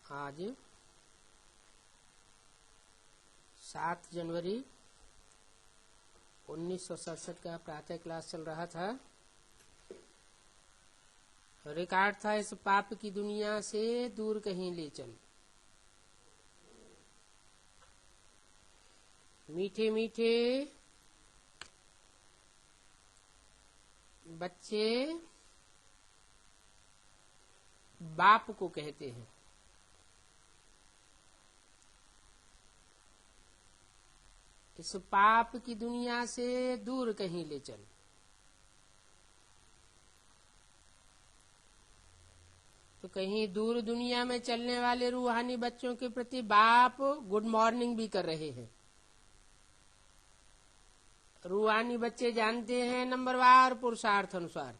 आज 7 जनवरी 1967 का प्रातः क्लास चल रहा था। रिकॉर्ड था इस पाप की दुनिया से दूर कहीं ले चल। मीठे मीठे बच्चे बाप को कहते हैं, इस पाप की दुनिया से दूर कहीं ले चल। तो कहीं दूर दुनिया में चलने वाले रूहानी बच्चों के प्रति बाप गुड मॉर्निंग भी कर रहे हैं। रूहानी बच्चे जानते हैं नंबरवार पुरुषार्थ अनुसार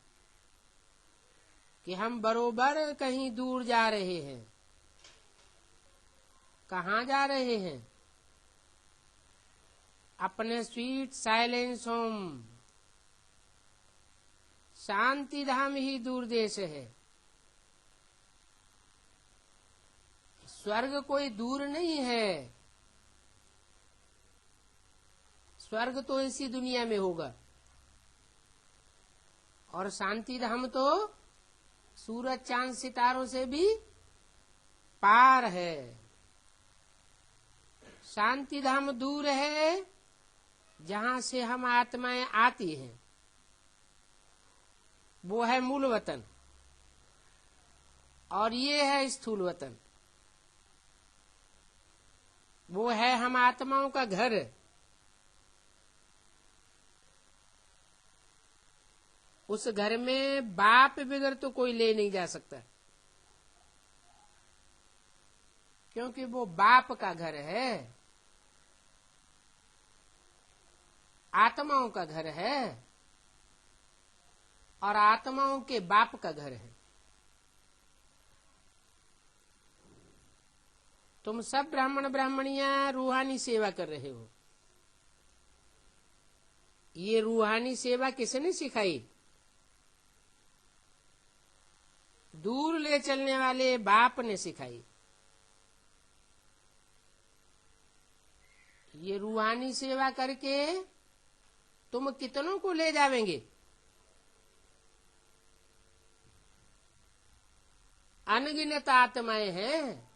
कि हम बरोबर कहीं दूर जा रहे हैं। कहाँ जा रहे हैं? अपने स्वीट साइलेंस होम, शांति धाम ही दूर देश है। स्वर्ग कोई दूर नहीं है, स्वर्ग तो इसी दुनिया में होगा और शांति धाम तो सूरज चांद सितारों से भी पार है। शांति धाम दूर है जहां से हम आत्माएं आती हैं, वो है मूल वतन और ये है स्थूल वतन। वो है हम आत्माओं का घर। उस घर में बाप बगैर तो कोई ले नहीं जा सकता, क्योंकि वो बाप का घर है, आत्माओं का घर है और आत्माओं के बाप का घर है। तुम सब ब्राह्मण ब्राह्मणियां रूहानी सेवा कर रहे हो। ये रूहानी सेवा किसने सिखाई? दूर ले चलने वाले बाप ने सिखाई। ये रूहानी सेवा करके तुम कितनों को ले जावेंगे? अनगिनत आत्माएं हैं।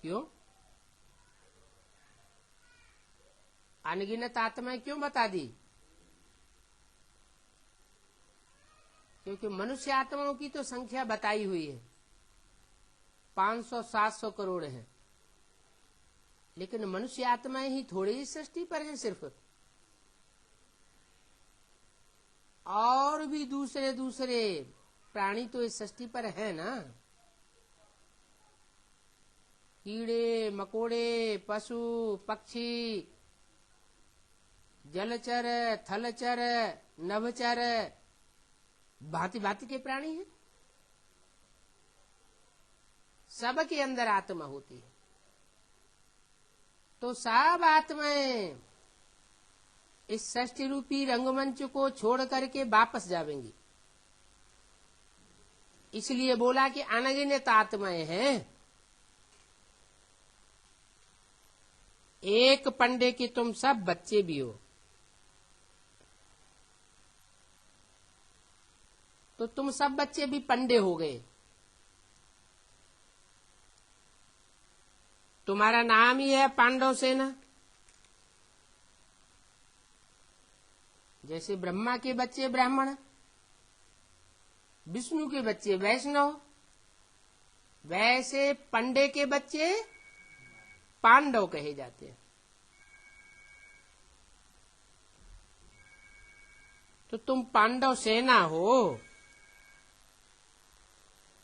क्यों अनगिनत आत्माएं क्यों बता दी? क्योंकि मनुष्य आत्माओं की तो संख्या बताई हुई है, 500-700 करोड़ है, लेकिन मनुष्य आत्माएं ही थोड़ी ही सृष्टि पर हैं सिर्फ। और भी दूसरे दूसरे प्राणी तो इस सृष्टि पर है ना। कीड़े मकोड़े, पशु पक्षी, जलचर, थलचर, नभचर, भांति भांति के प्राणी हैं। सबके अंदर आत्मा होती है। तो सब आत्माएं इस सृष्टि रूपी रंगमंच को छोड़ करके वापस जावेंगी। इसलिए बोला कि अनगिनत आत्माएं हैं। एक पंडे के तुम सब बच्चे भी हो, तो तुम सब बच्चे भी पंडे हो गए। तुम्हारा नाम ही है पांडव सेना। जैसे ब्रह्मा के बच्चे ब्राह्मण, विष्णु के बच्चे वैष्णव, वैसे पंडे के बच्चे पांडव कहे जाते हैं। तो तुम पांडव सेना हो।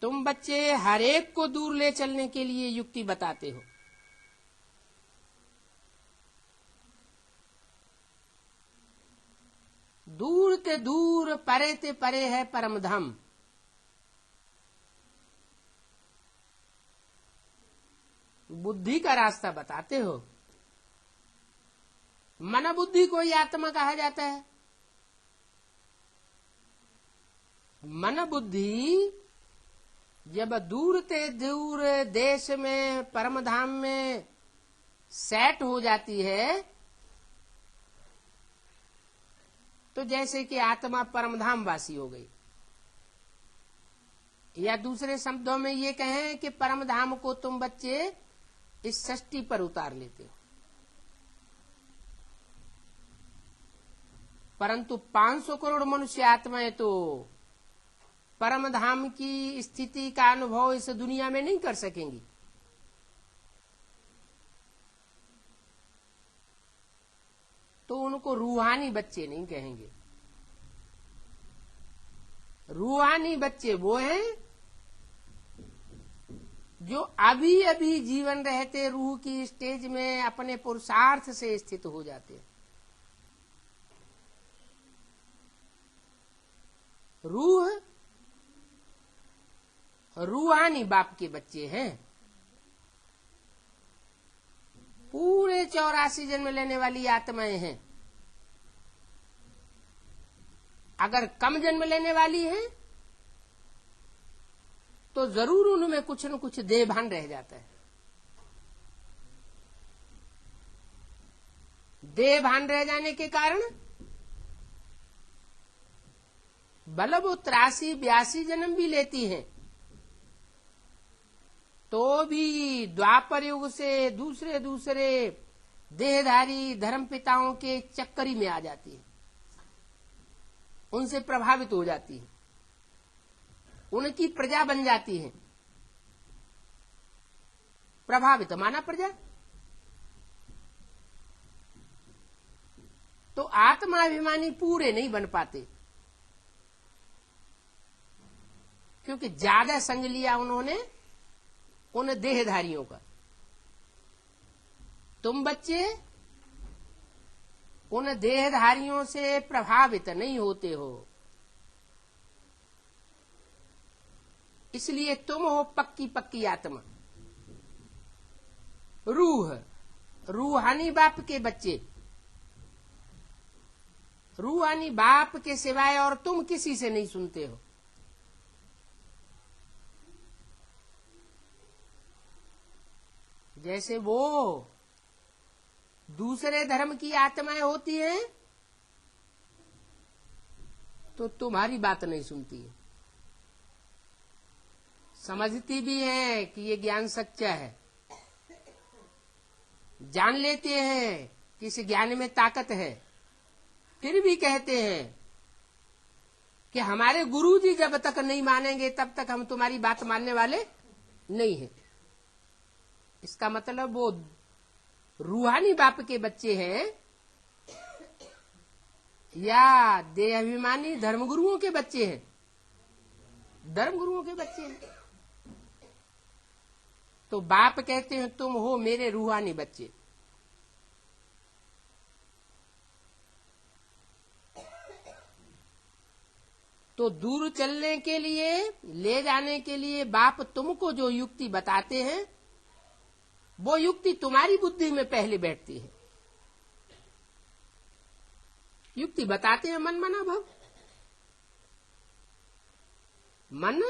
तुम बच्चे हर एक को दूर ले चलने के लिए युक्ति बताते हो। दूर ते दूर, परे ते परे है परम धाम। बुद्धि का रास्ता बताते हो। मन बुद्धि को ही आत्मा कहा जाता है। मन बुद्धि जब दूर ते दूर देश में परम धाम में सेट हो जाती है, तो जैसे कि आत्मा परमधाम वासी हो गई, या दूसरे शब्दों में ये कहें कि परमधाम को तुम बच्चे इस सृष्टि पर उतार लेते हो। परंतु 500 करोड़ मनुष्य आत्माएं तो परमधाम की स्थिति का अनुभव इस दुनिया में नहीं कर सकेंगी। तो उनको रूहानी बच्चे नहीं कहेंगे। रूहानी बच्चे वो हैं जो अभी अभी जीवन रहते रूह की स्टेज में अपने पुरुषार्थ से स्थित हो जाते हैं। रूहानी बाप के बच्चे हैं। पूरे 84 जन्म लेने वाली आत्माएं हैं। अगर कम जन्म लेने वाली हैं तो जरूर उनमें कुछ न कुछ देह भान रह जाता है। देह भान रह जाने के कारण बल्कि वो 83-82 जन्म भी लेती हैं, तो भी द्वापर युग से दूसरे दूसरे देहधारी धर्म पिताओं के चक्करी में आ जाती है, उनसे प्रभावित हो जाती है, उनकी प्रजा बन जाती है। प्रभावित माना प्रजा। तो आत्माभिमानी पूरे नहीं बन पाते, क्योंकि ज्यादा संग लिया उन्होंने उन देहधारियों का। तुम बच्चे उन देहधारियों से प्रभावित नहीं होते हो, इसलिए तुम हो पक्की पक्की आत्मा। रूहानी बाप के बच्चे। रूहानी बाप के सिवाय और तुम किसी से नहीं सुनते हो। जैसे वो दूसरे धर्म की आत्माएं होती हैं तो तुम्हारी बात नहीं सुनती है, समझती भी है कि ये ज्ञान सच्चा है, जान लेते हैं कि इस ज्ञान में ताकत है, फिर भी कहते हैं कि हमारे गुरुजी जब तक नहीं मानेंगे तब तक हम तुम्हारी बात मानने वाले नहीं हैं। इसका मतलब वो रूहानी बाप के बच्चे हैं या देहाभिमानी धर्मगुरुओं के बच्चे हैं? धर्मगुरुओं के बच्चे हैं। तो बाप कहते हैं तुम हो मेरे रूहानी बच्चे। तो दूर चलने के लिए, ले जाने के लिए बाप तुमको जो युक्ति बताते हैं वो युक्ति तुम्हारी बुद्धि में पहले बैठती है। युक्ति बताते हैं मन मना भव। मन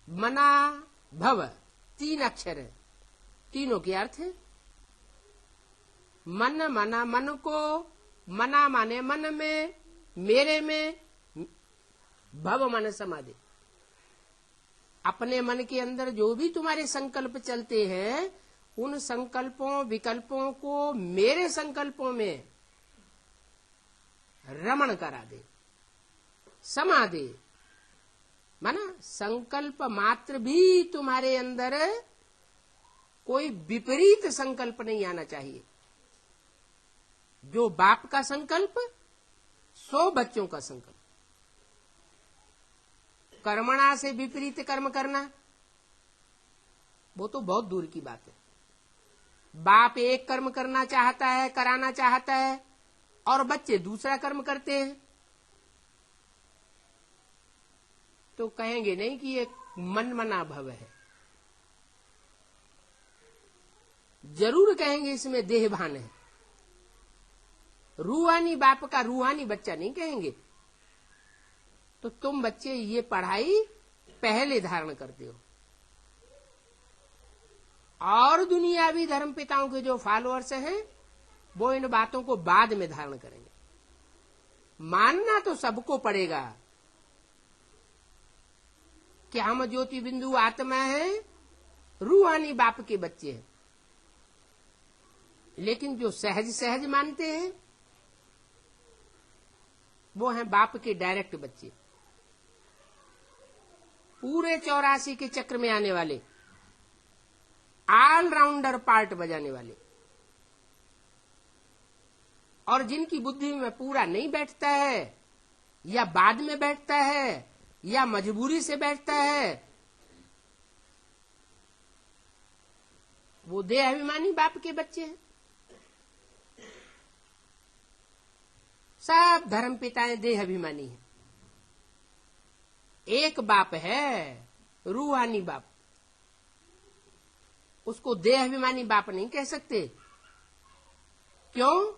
मना भव 3 अक्षर है, तीनों के अर्थ है। मन मना, मन को, मना माने मन में, मेरे में, भव मन समाधि। अपने मन के अंदर जो भी तुम्हारे संकल्प चलते हैं उन संकल्पों विकल्पों को मेरे संकल्पों में रमण करा दे, समा दे। माना संकल्प मात्र भी तुम्हारे अंदर कोई विपरीत संकल्प नहीं आना चाहिए। जो बाप का संकल्प सो बच्चों का संकल्प। कर्मणा से विपरीत कर्म करना वो तो बहुत दूर की बात है। बाप एक कर्म करना चाहता है, कराना चाहता है, और बच्चे दूसरा कर्म करते हैं, तो कहेंगे नहीं कि ये मन मना भव है। जरूर कहेंगे इसमें देह भान है। रूहानी बाप का रूहानी बच्चा नहीं कहेंगे। तो तुम बच्चे ये पढ़ाई पहले धारण करते हो, और दुनियावी धर्म पिताओं के जो फॉलोअर्स हैं वो इन बातों को बाद में धारण करेंगे। मानना तो सबको पड़ेगा कि हम ज्योति बिंदु आत्मा हैं, रूहानी बाप के बच्चे हैं। लेकिन जो सहज सहज मानते हैं वो हैं बाप के डायरेक्ट बच्चे, पूरे 84 के चक्र में आने वाले, ऑलराउंडर पार्ट बजाने वाले। और जिनकी बुद्धि में पूरा नहीं बैठता है, या बाद में बैठता है, या मजबूरी से बैठता है, वो देह अभिमानी बाप के बच्चे हैं। सब धर्म पिताएं देह अभिमानी हैं। एक बाप है रूहानी बाप, उसको देह अभिमानी बाप नहीं कह सकते। क्यों?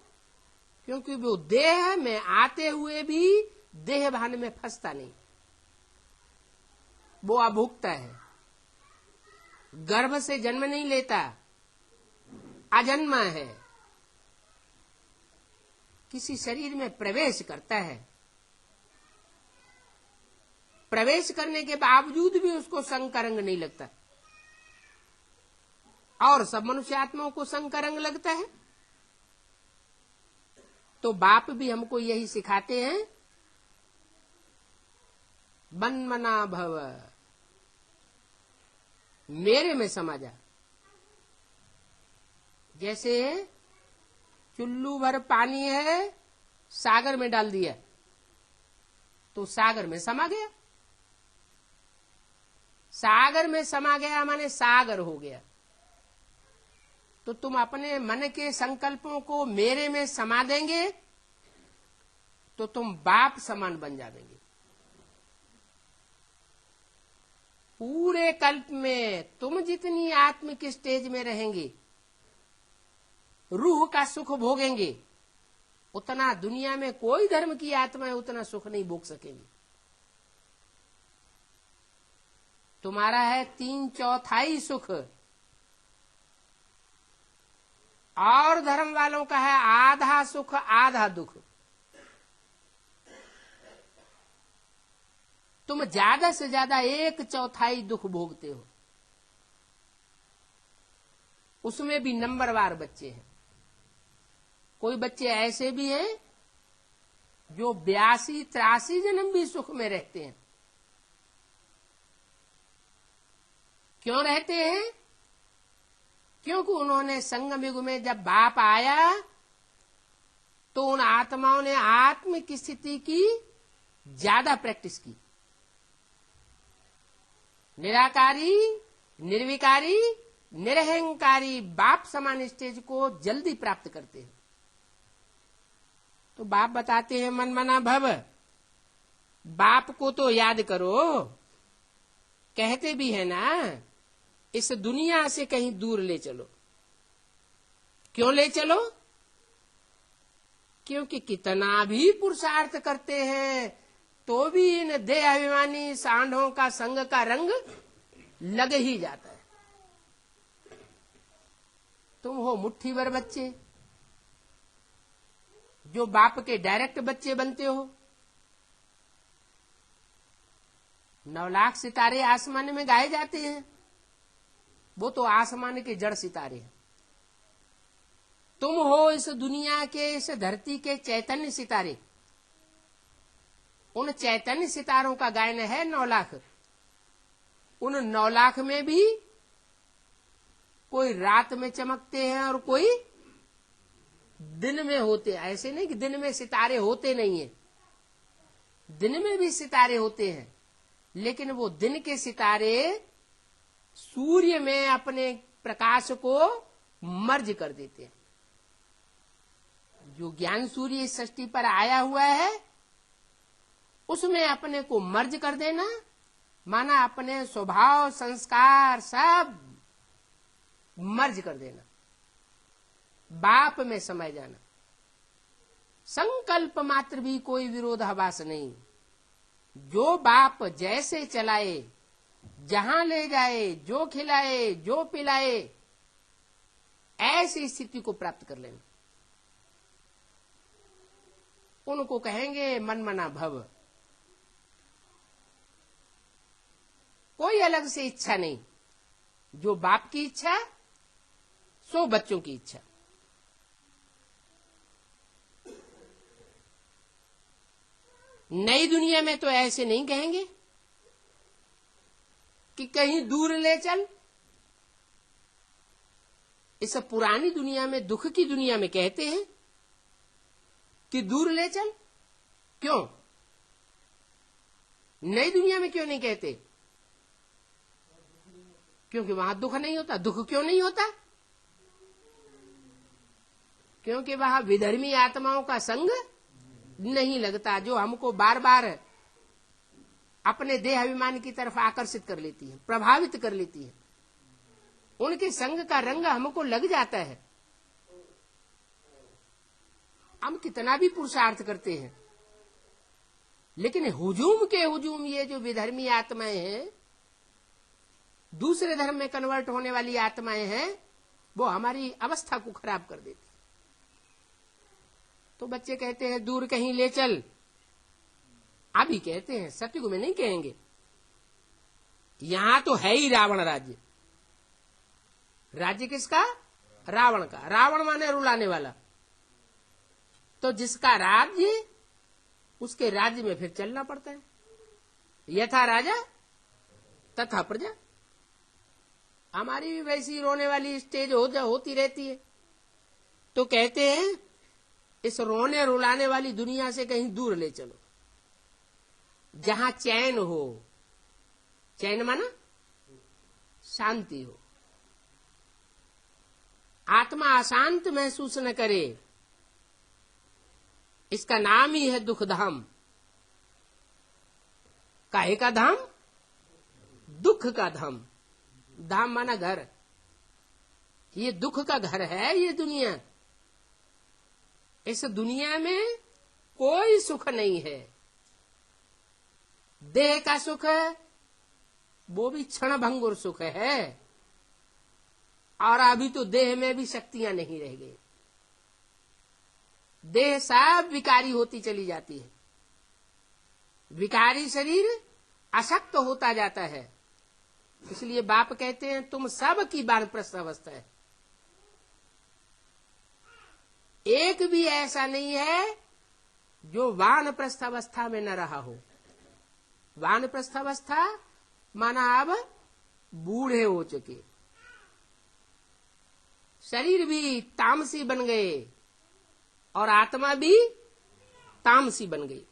क्योंकि वो देह में आते हुए भी देह भान में फंसता नहीं, वो अभुक्ता है, गर्भ से जन्म नहीं लेता, अजन्मा है, किसी शरीर में प्रवेश करता है, प्रवेश करने के बावजूद भी उसको संग का रंग नहीं लगता, और सब मनुष्य आत्माओं को संग का रंग लगता है। तो बाप भी हमको यही सिखाते हैं, मन्मना भव, मेरे में समा जा। जैसे चुल्लू भर पानी है, सागर में डाल दिया तो सागर में समा गया। सागर में समा गया माने सागर हो गया। तो तुम अपने मन के संकल्पों को मेरे में समा देंगे तो तुम बाप समान बन जाएंगे। पूरे कल्प में तुम जितनी आत्मिक स्टेज में रहेंगे, रूह का सुख भोगेंगे, उतना दुनिया में कोई धर्म की आत्मा उतना सुख नहीं भोग सकेगी। तुम्हारा है 3/4 सुख, और धर्म वालों का है आधा सुख आधा दुख। तुम ज्यादा से ज्यादा 1/4 दुख भोगते हो, उसमें भी नंबरवार बच्चे हैं। कोई बच्चे ऐसे भी हैं जो 82-83 जन्म भी सुख में रहते हैं। क्यों रहते हैं? क्योंकि उन्होंने संगम युग में जब बाप आया तो उन आत्माओं ने आत्मिक स्थिति की ज्यादा प्रैक्टिस की। निराकारी, निर्विकारी, निरहंकारी बाप समान स्टेज को जल्दी प्राप्त करते हैं। तो बाप बताते हैं मनमना भव, बाप को तो याद करो। कहते भी है ना, इस दुनिया से कहीं दूर ले चलो। क्यों ले चलो? क्योंकि कितना भी पुरुषार्थ करते हैं तो भी इन देह अभिमानी सांडों का संग का रंग लग ही जाता है। तुम हो मुट्ठी भर बच्चे जो बाप के डायरेक्ट बच्चे बनते हो। 9 लाख सितारे आसमान में गाए जाते हैं, वो तो आसमान के जड़ सितारे हैं। तुम हो इस दुनिया के, इस धरती के चैतन्य सितारे। उन चैतन्य सितारों का गायन है 9 लाख। उन 9 लाख में भी कोई रात में चमकते हैं और कोई दिन में होते हैं। ऐसे नहीं कि दिन में सितारे होते नहीं है, दिन में भी सितारे होते हैं, लेकिन वो दिन के सितारे सूर्य में अपने प्रकाश को मर्ज कर देते हैं। जो ज्ञान सूर्य इस सृष्टि पर आया हुआ है उसमें अपने को मर्ज कर देना, माना अपने स्वभाव संस्कार सब मर्ज कर देना, बाप में समय जाना। संकल्प मात्र भी कोई विरोधाभास नहीं। जो बाप जैसे चलाए जहां ले जाए, जो खिलाए, जो पिलाए, ऐसी स्थिति को प्राप्त कर लेना। उनको कहेंगे मनमना भव। कोई अलग से इच्छा नहीं, जो बाप की इच्छा सो बच्चों की इच्छा। नई दुनिया में तो ऐसे नहीं कहेंगे कि कहीं दूर ले चल। इस पुरानी दुनिया में, दुख की दुनिया में कहते हैं कि दूर ले चल। क्यों? नई दुनिया में क्यों नहीं कहते? क्योंकि वहां दुख नहीं होता। दुख क्यों नहीं होता? क्योंकि वहां विधर्मी आत्माओं का संग नहीं लगता, जो हमको बार बार अपने देह अभिमान की तरफ आकर्षित कर लेती है, प्रभावित कर लेती है। उनके संग का रंग हमको लग जाता है। हम कितना भी पुरुषार्थ करते हैं, लेकिन हुजूम के हुजूम ये जो विधर्मी आत्माएं हैं, दूसरे धर्म में कन्वर्ट होने वाली आत्माएं हैं, वो हमारी अवस्था को खराब कर देती। तो बच्चे कहते हैं दूर कहीं ले चल। अभी कहते हैं, सतयुग में नहीं कहेंगे। यहां तो है ही रावण राज्य। राज्य किसका? रावण का। रावण माने रुलाने वाला। तो जिसका राज्य, उसके राज्य में फिर चलना पड़ता है। यथा राजा तथा प्रजा। हमारी भी वैसी रोने वाली स्टेज होती रहती है। तो कहते हैं इस रोने रुलाने वाली दुनिया से कहीं दूर ले चलो, जहां चैन हो। चैन माना शांति हो, आत्मा अशांत महसूस न करे। इसका नाम ही है दुख धाम। काहे का धाम? दुख का धाम। धाम माना घर। ये दुख का घर है ये दुनिया। इस दुनिया में कोई सुख नहीं है। देह का सुख है, वो भी क्षण भंगुर सुख है। और अभी तो देह में भी शक्तियां नहीं रह गई। देह सब विकारी होती चली जाती है। विकारी शरीर अशक्त होता जाता है। इसलिए बाप कहते हैं तुम सब की वानप्रस्थ अवस्था है। एक भी ऐसा नहीं है जो वानप्रस्थ अवस्था में न रहा हो। वानप्रस्थ अवस्था माना अब बूढ़े हो चुके, शरीर भी तामसी बन गए और आत्मा भी तामसी बन गई।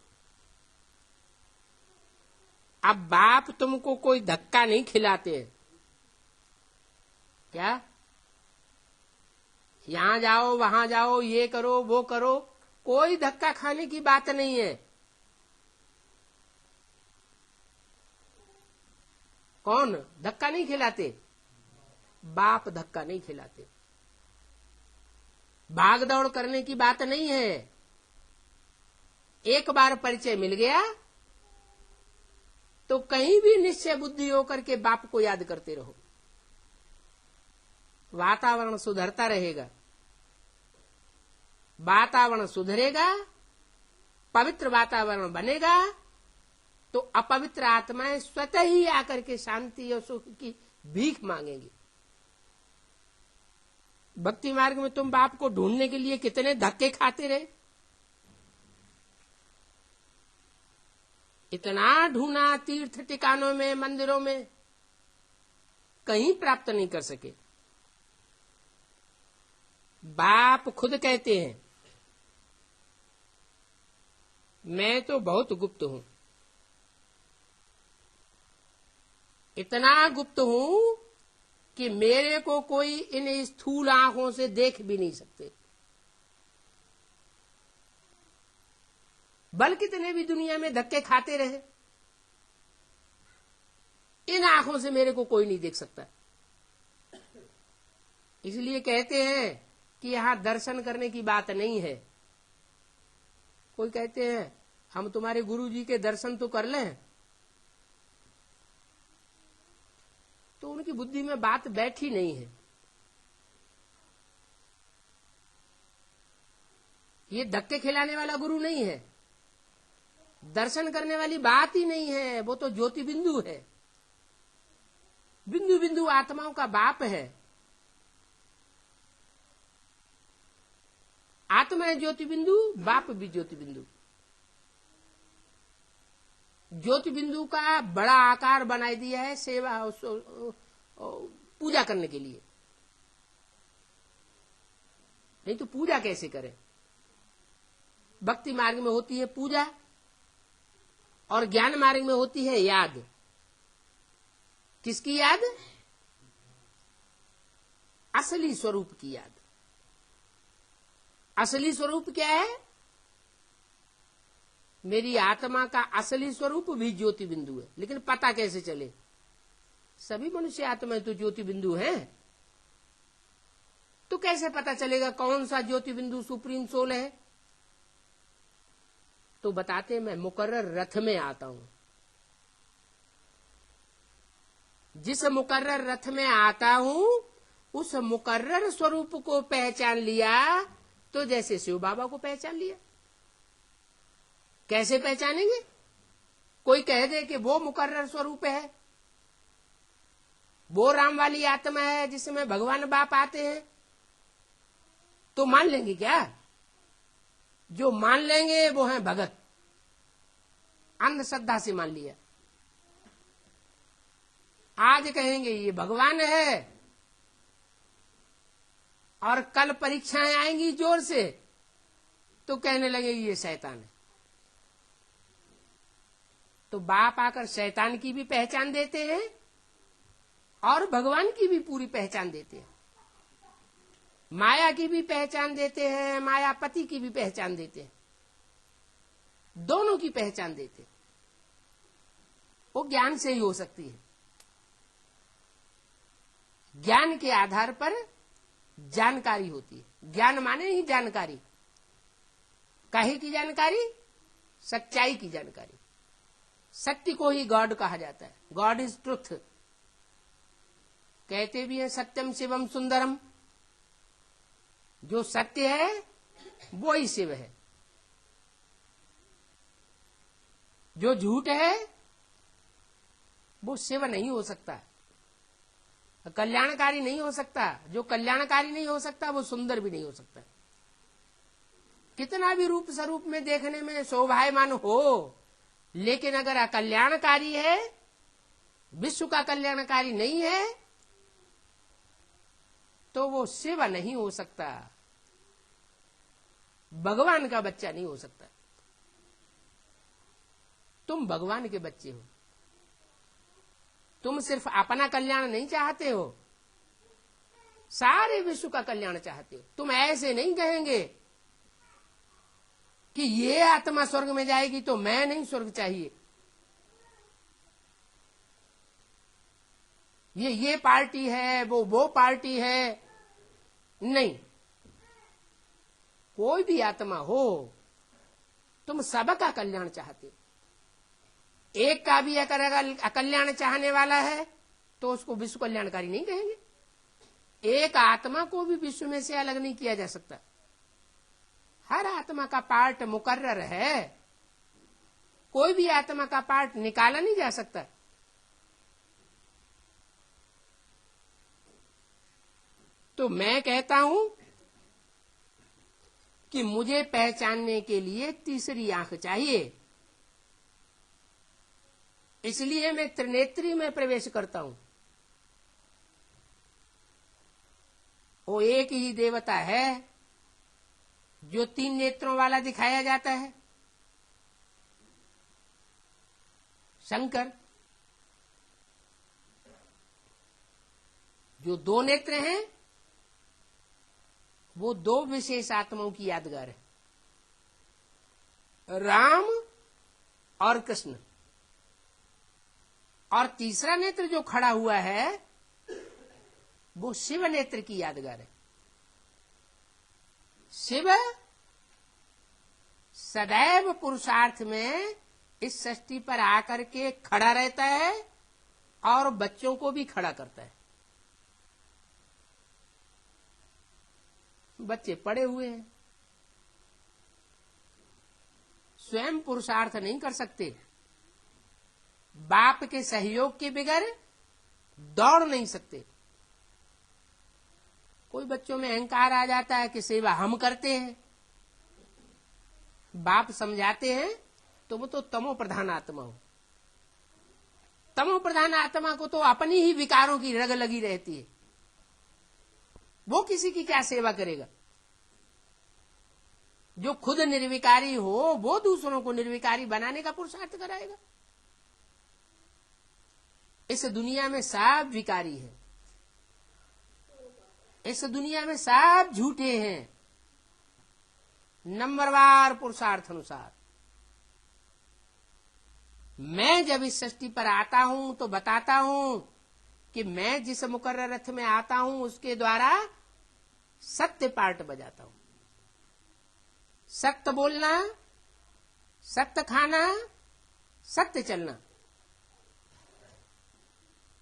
अब बाप तुमको कोई धक्का नहीं खिलाते। क्या? यहां जाओ, वहां जाओ, ये करो, वो करो। कोई धक्का खाने की बात नहीं है। कौन धक्का नहीं खिलाते? बाप धक्का नहीं खिलाते। भाग दौड़ करने की बात नहीं है। एक बार परिचय मिल गया तो कहीं भी निश्चय बुद्धि होकर के बाप को याद करते रहो। वातावरण सुधरता रहेगा। वातावरण सुधरेगा, पवित्र वातावरण बनेगा, तो अपवित्र आत्माएं स्वतः ही आकर के शांति और सुख की भीख मांगेंगी। भक्ति मार्ग में तुम बाप को ढूंढने के लिए कितने धक्के खाते रहे। इतना ढूंढा तीर्थ ठिकानों में, मंदिरों में, कहीं प्राप्त नहीं कर सके। बाप खुद कहते हैं मैं तो बहुत गुप्त हूं। इतना गुप्त हूं कि मेरे को कोई इन स्थूल आंखों से देख भी नहीं सकते। बल कितने भी दुनिया में धक्के खाते रहे, इन आंखों से मेरे को कोई नहीं देख सकता। इसलिए कहते हैं कि यहां दर्शन करने की बात नहीं है। कोई कहते हैं हम तुम्हारे गुरु जी के दर्शन तो कर लें। तो उनकी बुद्धि में बात बैठी नहीं है। ये धक्के खिलाने वाला गुरु नहीं है, दर्शन करने वाली बात ही नहीं है, वो तो ज्योति बिंदु है, बिंदु बिंदु आत्माओं का बाप है। आत्मा है ज्योति बिंदु, बाप भी ज्योति बिंदु। ज्योति बिंदु का बड़ा आकार बनाई दिया है सेवा पूजा करने के लिए, नहीं तो पूजा कैसे करें। भक्ति मार्ग में होती है पूजा और ज्ञान मार्ग में होती है याद। किसकी याद? असली स्वरूप की याद। असली स्वरूप क्या है? मेरी आत्मा का असली स्वरूप भी ज्योति बिंदु है। लेकिन पता कैसे चले? सभी मनुष्य आत्मा तो ज्योति बिंदु हैं, तो कैसे पता चलेगा कौन सा ज्योति बिंदु सुप्रीम सोल है? तो बताते मैं मुकर्रर रथ में आता हूं। जिस मुकर्रर रथ में आता हूं उस मुकर्रर स्वरूप को पहचान लिया तो जैसे शिव बाबा को पहचान लिया। कैसे पहचानेंगे? कोई कह दे कि वो मुकर्रर स्वरूप है, वो राम वाली आत्मा है जिसमें भगवान बाप आते हैं, तो मान लेंगे क्या? जो मान लेंगे वो है भगत, अंधश्रद्धा से मान लिया। आज कहेंगे ये भगवान है और कल परीक्षाएं आएंगी जोर से तो कहने लगेगी ये शैतान है। तो बाप आकर शैतान की भी पहचान देते हैं और भगवान की भी पूरी पहचान देते हैं, माया की भी पहचान देते हैं, मायापति की भी पहचान देते हैं, दोनों की पहचान देते हैं। वो ज्ञान से ही हो सकती है। ज्ञान के आधार पर जानकारी होती है। ज्ञान माने ही जानकारी। काहे की जानकारी? सच्चाई की जानकारी। सत्य को ही गॉड कहा जाता है। God is truth. कहते भी है सत्यम शिवम सुंदरम। जो सत्य है वो ही शिव है, जो झूठ है वो शिव नहीं हो सकता, कल्याणकारी नहीं हो सकता। जो कल्याणकारी नहीं हो सकता वो सुंदर भी नहीं हो सकता। कितना भी रूप स्वरूप में देखने में शोभायमान हो, लेकिन अगर अकल्याणकारी है, विश्व का कल्याणकारी नहीं है, तो वो शिव नहीं हो सकता, भगवान का बच्चा नहीं हो सकता। तुम भगवान के बच्चे हो। तुम सिर्फ अपना कल्याण नहीं चाहते हो, सारे विश्व का कल्याण चाहते हो। तुम ऐसे नहीं कहेंगे कि ये आत्मा स्वर्ग में जाएगी तो मैं नहीं स्वर्ग चाहिए, ये पार्टी है, वो पार्टी है। नहीं, कोई भी आत्मा हो, तुम सबका कल्याण चाहते हो। एक का भी अगर अकल्याण चाहने वाला है तो उसको विश्व कल्याणकारी नहीं कहेंगे। एक आत्मा को भी विश्व में से अलग नहीं किया जा सकता। हर आत्मा का पार्ट मुकर्रर है, कोई भी आत्मा का पार्ट निकाला नहीं जा सकता। तो मैं कहता हूं कि मुझे पहचानने के लिए तीसरी आंख चाहिए, इसलिए मैं त्रिनेत्री में प्रवेश करता हूं। वो एक ही देवता है जो 3 नेत्रों वाला दिखाया जाता है, शंकर। जो 2 नेत्र हैं वो 2 विशेष आत्माओं की यादगार है, राम और कृष्ण। और तीसरा नेत्र जो खड़ा हुआ है वो शिव नेत्र की यादगार है। शिव सदैव पुरुषार्थ में इस सृष्टि पर आकर के खड़ा रहता है और बच्चों को भी खड़ा करता है। बच्चे पड़े हुए हैं, स्वयं पुरुषार्थ नहीं कर सकते, बाप के सहयोग के बगैर दौड़ नहीं सकते। कोई बच्चों में अहंकार आ जाता है कि सेवा हम करते हैं, बाप समझाते हैं तो वो तो तमो प्रधान आत्मा हो। तमो प्रधान आत्मा को तो अपनी ही विकारों की रग लगी रहती है, वो किसी की क्या सेवा करेगा। जो खुद निर्विकारी हो वो दूसरों को निर्विकारी बनाने का पुरुषार्थ कराएगा। इस दुनिया में सब विकारी है, इस दुनिया में सब झूठे हैं, नंबरवार पुरुषार्थ अनुसार। मैं जब इस सृष्टि पर आता हूं तो बताता हूं कि मैं जिस मुकर्रर रथ में आता हूं उसके द्वारा सत्य पार्ट बजाता हूं। सत्य बोलना, सत्य खाना, सत्य चलना।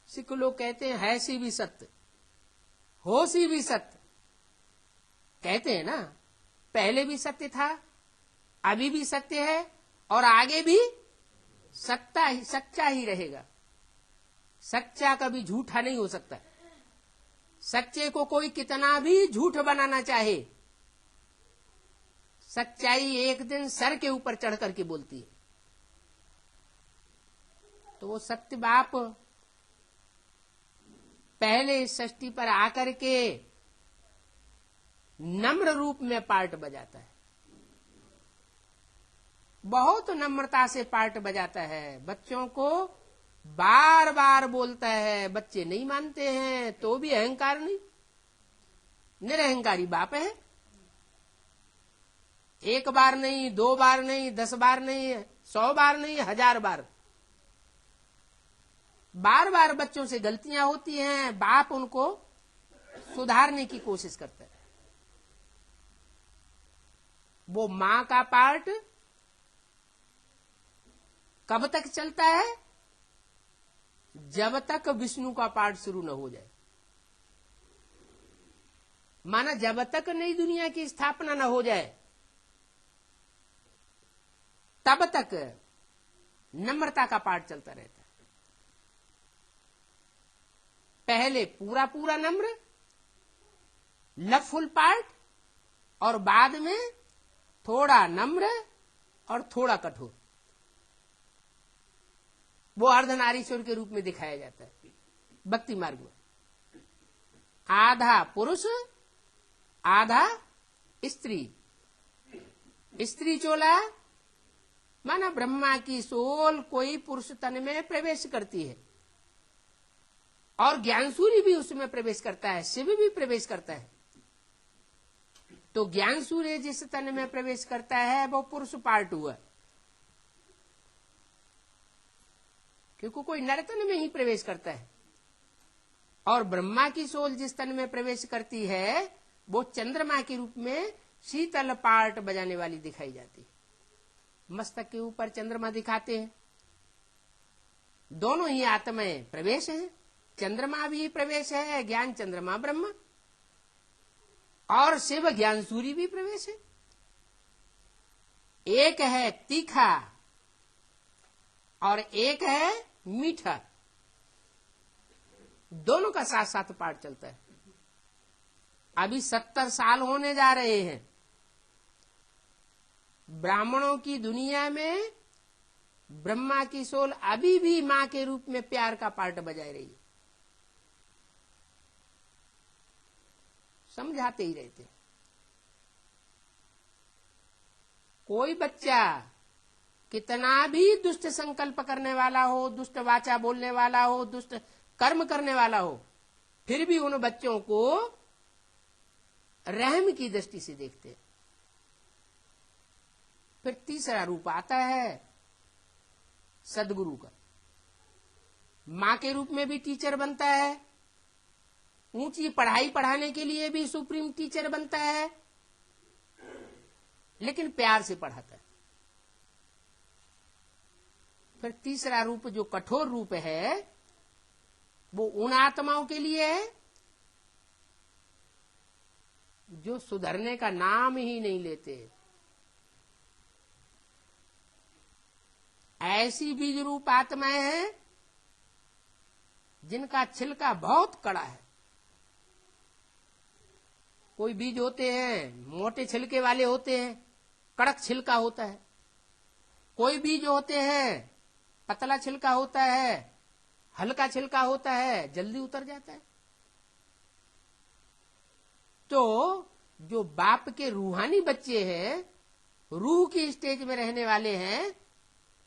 सिख लोग कहते हैं हैसी भी सत्य, होशी भी सत्य। कहते हैं ना, पहले भी सत्य था, अभी भी सत्य है और आगे भी सच्चा ही रहेगा। सच्चा कभी झूठा नहीं हो सकता। सच्चे को कोई कितना भी झूठ बनाना चाहे, सच्चाई एक दिन सर के ऊपर चढ़ करके बोलती है। तो वो सत्य बाप पहले इस सृष्टि पर आकर के नम्र रूप में पार्ट बजाता है, बहुत नम्रता से पार्ट बजाता है। बच्चों को बार बार बोलता है, बच्चे नहीं मानते हैं तो भी अहंकार नहीं, निरहंकारी बाप है। एक बार नहीं, 2 बार नहीं, 10 बार नहीं, 100 बार नहीं, 1000 बार, बार बार बच्चों से गलतियां होती हैं, बाप उनको सुधारने की कोशिश करता है। वो मां का पार्ट कब तक चलता है? जब तक विष्णु का पार्ट शुरू न हो जाए। माना जब तक नई दुनिया की स्थापना न हो जाए तब तक नम्रता का पार्ट चलता रहता है। पहले पूरा पूरा नम्र, लवफुल पार्ट, और बाद में थोड़ा नम्र और थोड़ा कठोर। वो अर्धनारीश्वर के रूप में दिखाया जाता है भक्ति मार्ग में। आधा पुरुष आधा स्त्री। स्त्री चोला माना ब्रह्मा की सोल कोई पुरुष तन में प्रवेश करती है और ज्ञान सूर्य भी उसमें प्रवेश करता है, शिव भी प्रवेश करता है। तो ज्ञान सूर्य जिस तन में प्रवेश करता है वो पुरुष पार्ट हुआ, क्योंकि कोई नरतन में ही प्रवेश करता है। और ब्रह्मा की सोल जिस तन में प्रवेश करती है वो चंद्रमा के रूप में शीतल पार्ट बजाने वाली दिखाई जाती है। मस्तक के ऊपर चंद्रमा दिखाते हैं। दोनों ही आत्माएं प्रवेश हैं, चंद्रमा भी प्रवेश है, ज्ञान चंद्रमा ब्रह्मा, और शिव ज्ञान सूर्य भी प्रवेश है। एक है तीखा और एक है मीठा, दोनों का साथ साथ पाठ चलता है। अभी 70 साल होने जा रहे हैं। ब्राह्मणों की दुनिया में ब्रह्मा की सोल अभी भी मां के रूप में प्यार का पार्ट बजाए रही है। समझाते ही रहते। कोई बच्चा कितना भी दुष्ट संकल्प करने वाला हो, दुष्ट वाचा बोलने वाला हो, दुष्ट कर्म करने वाला हो, फिर भी उन बच्चों को रहम की दृष्टि से देखते हैं। फिर तीसरा रूप आता है सदगुरु का। मां के रूप में भी टीचर बनता है, ऊंची पढ़ाई पढ़ाने के लिए भी सुप्रीम टीचर बनता है, लेकिन प्यार से पढ़ाता है। फिर तीसरा रूप जो कठोर रूप है वो उन आत्माओं के लिए है जो सुधरने का नाम ही नहीं लेते। ऐसी बीज रूप आत्माएं हैं जिनका छिलका बहुत कड़ा है। कोई बीज होते हैं मोटे छिलके वाले होते हैं, कड़क छिलका होता है। कोई बीज होते हैं पतला छिलका होता है, हल्का छिलका होता है, जल्दी उतर जाता है। तो जो बाप के रूहानी बच्चे हैं, रूह की स्टेज में रहने वाले हैं,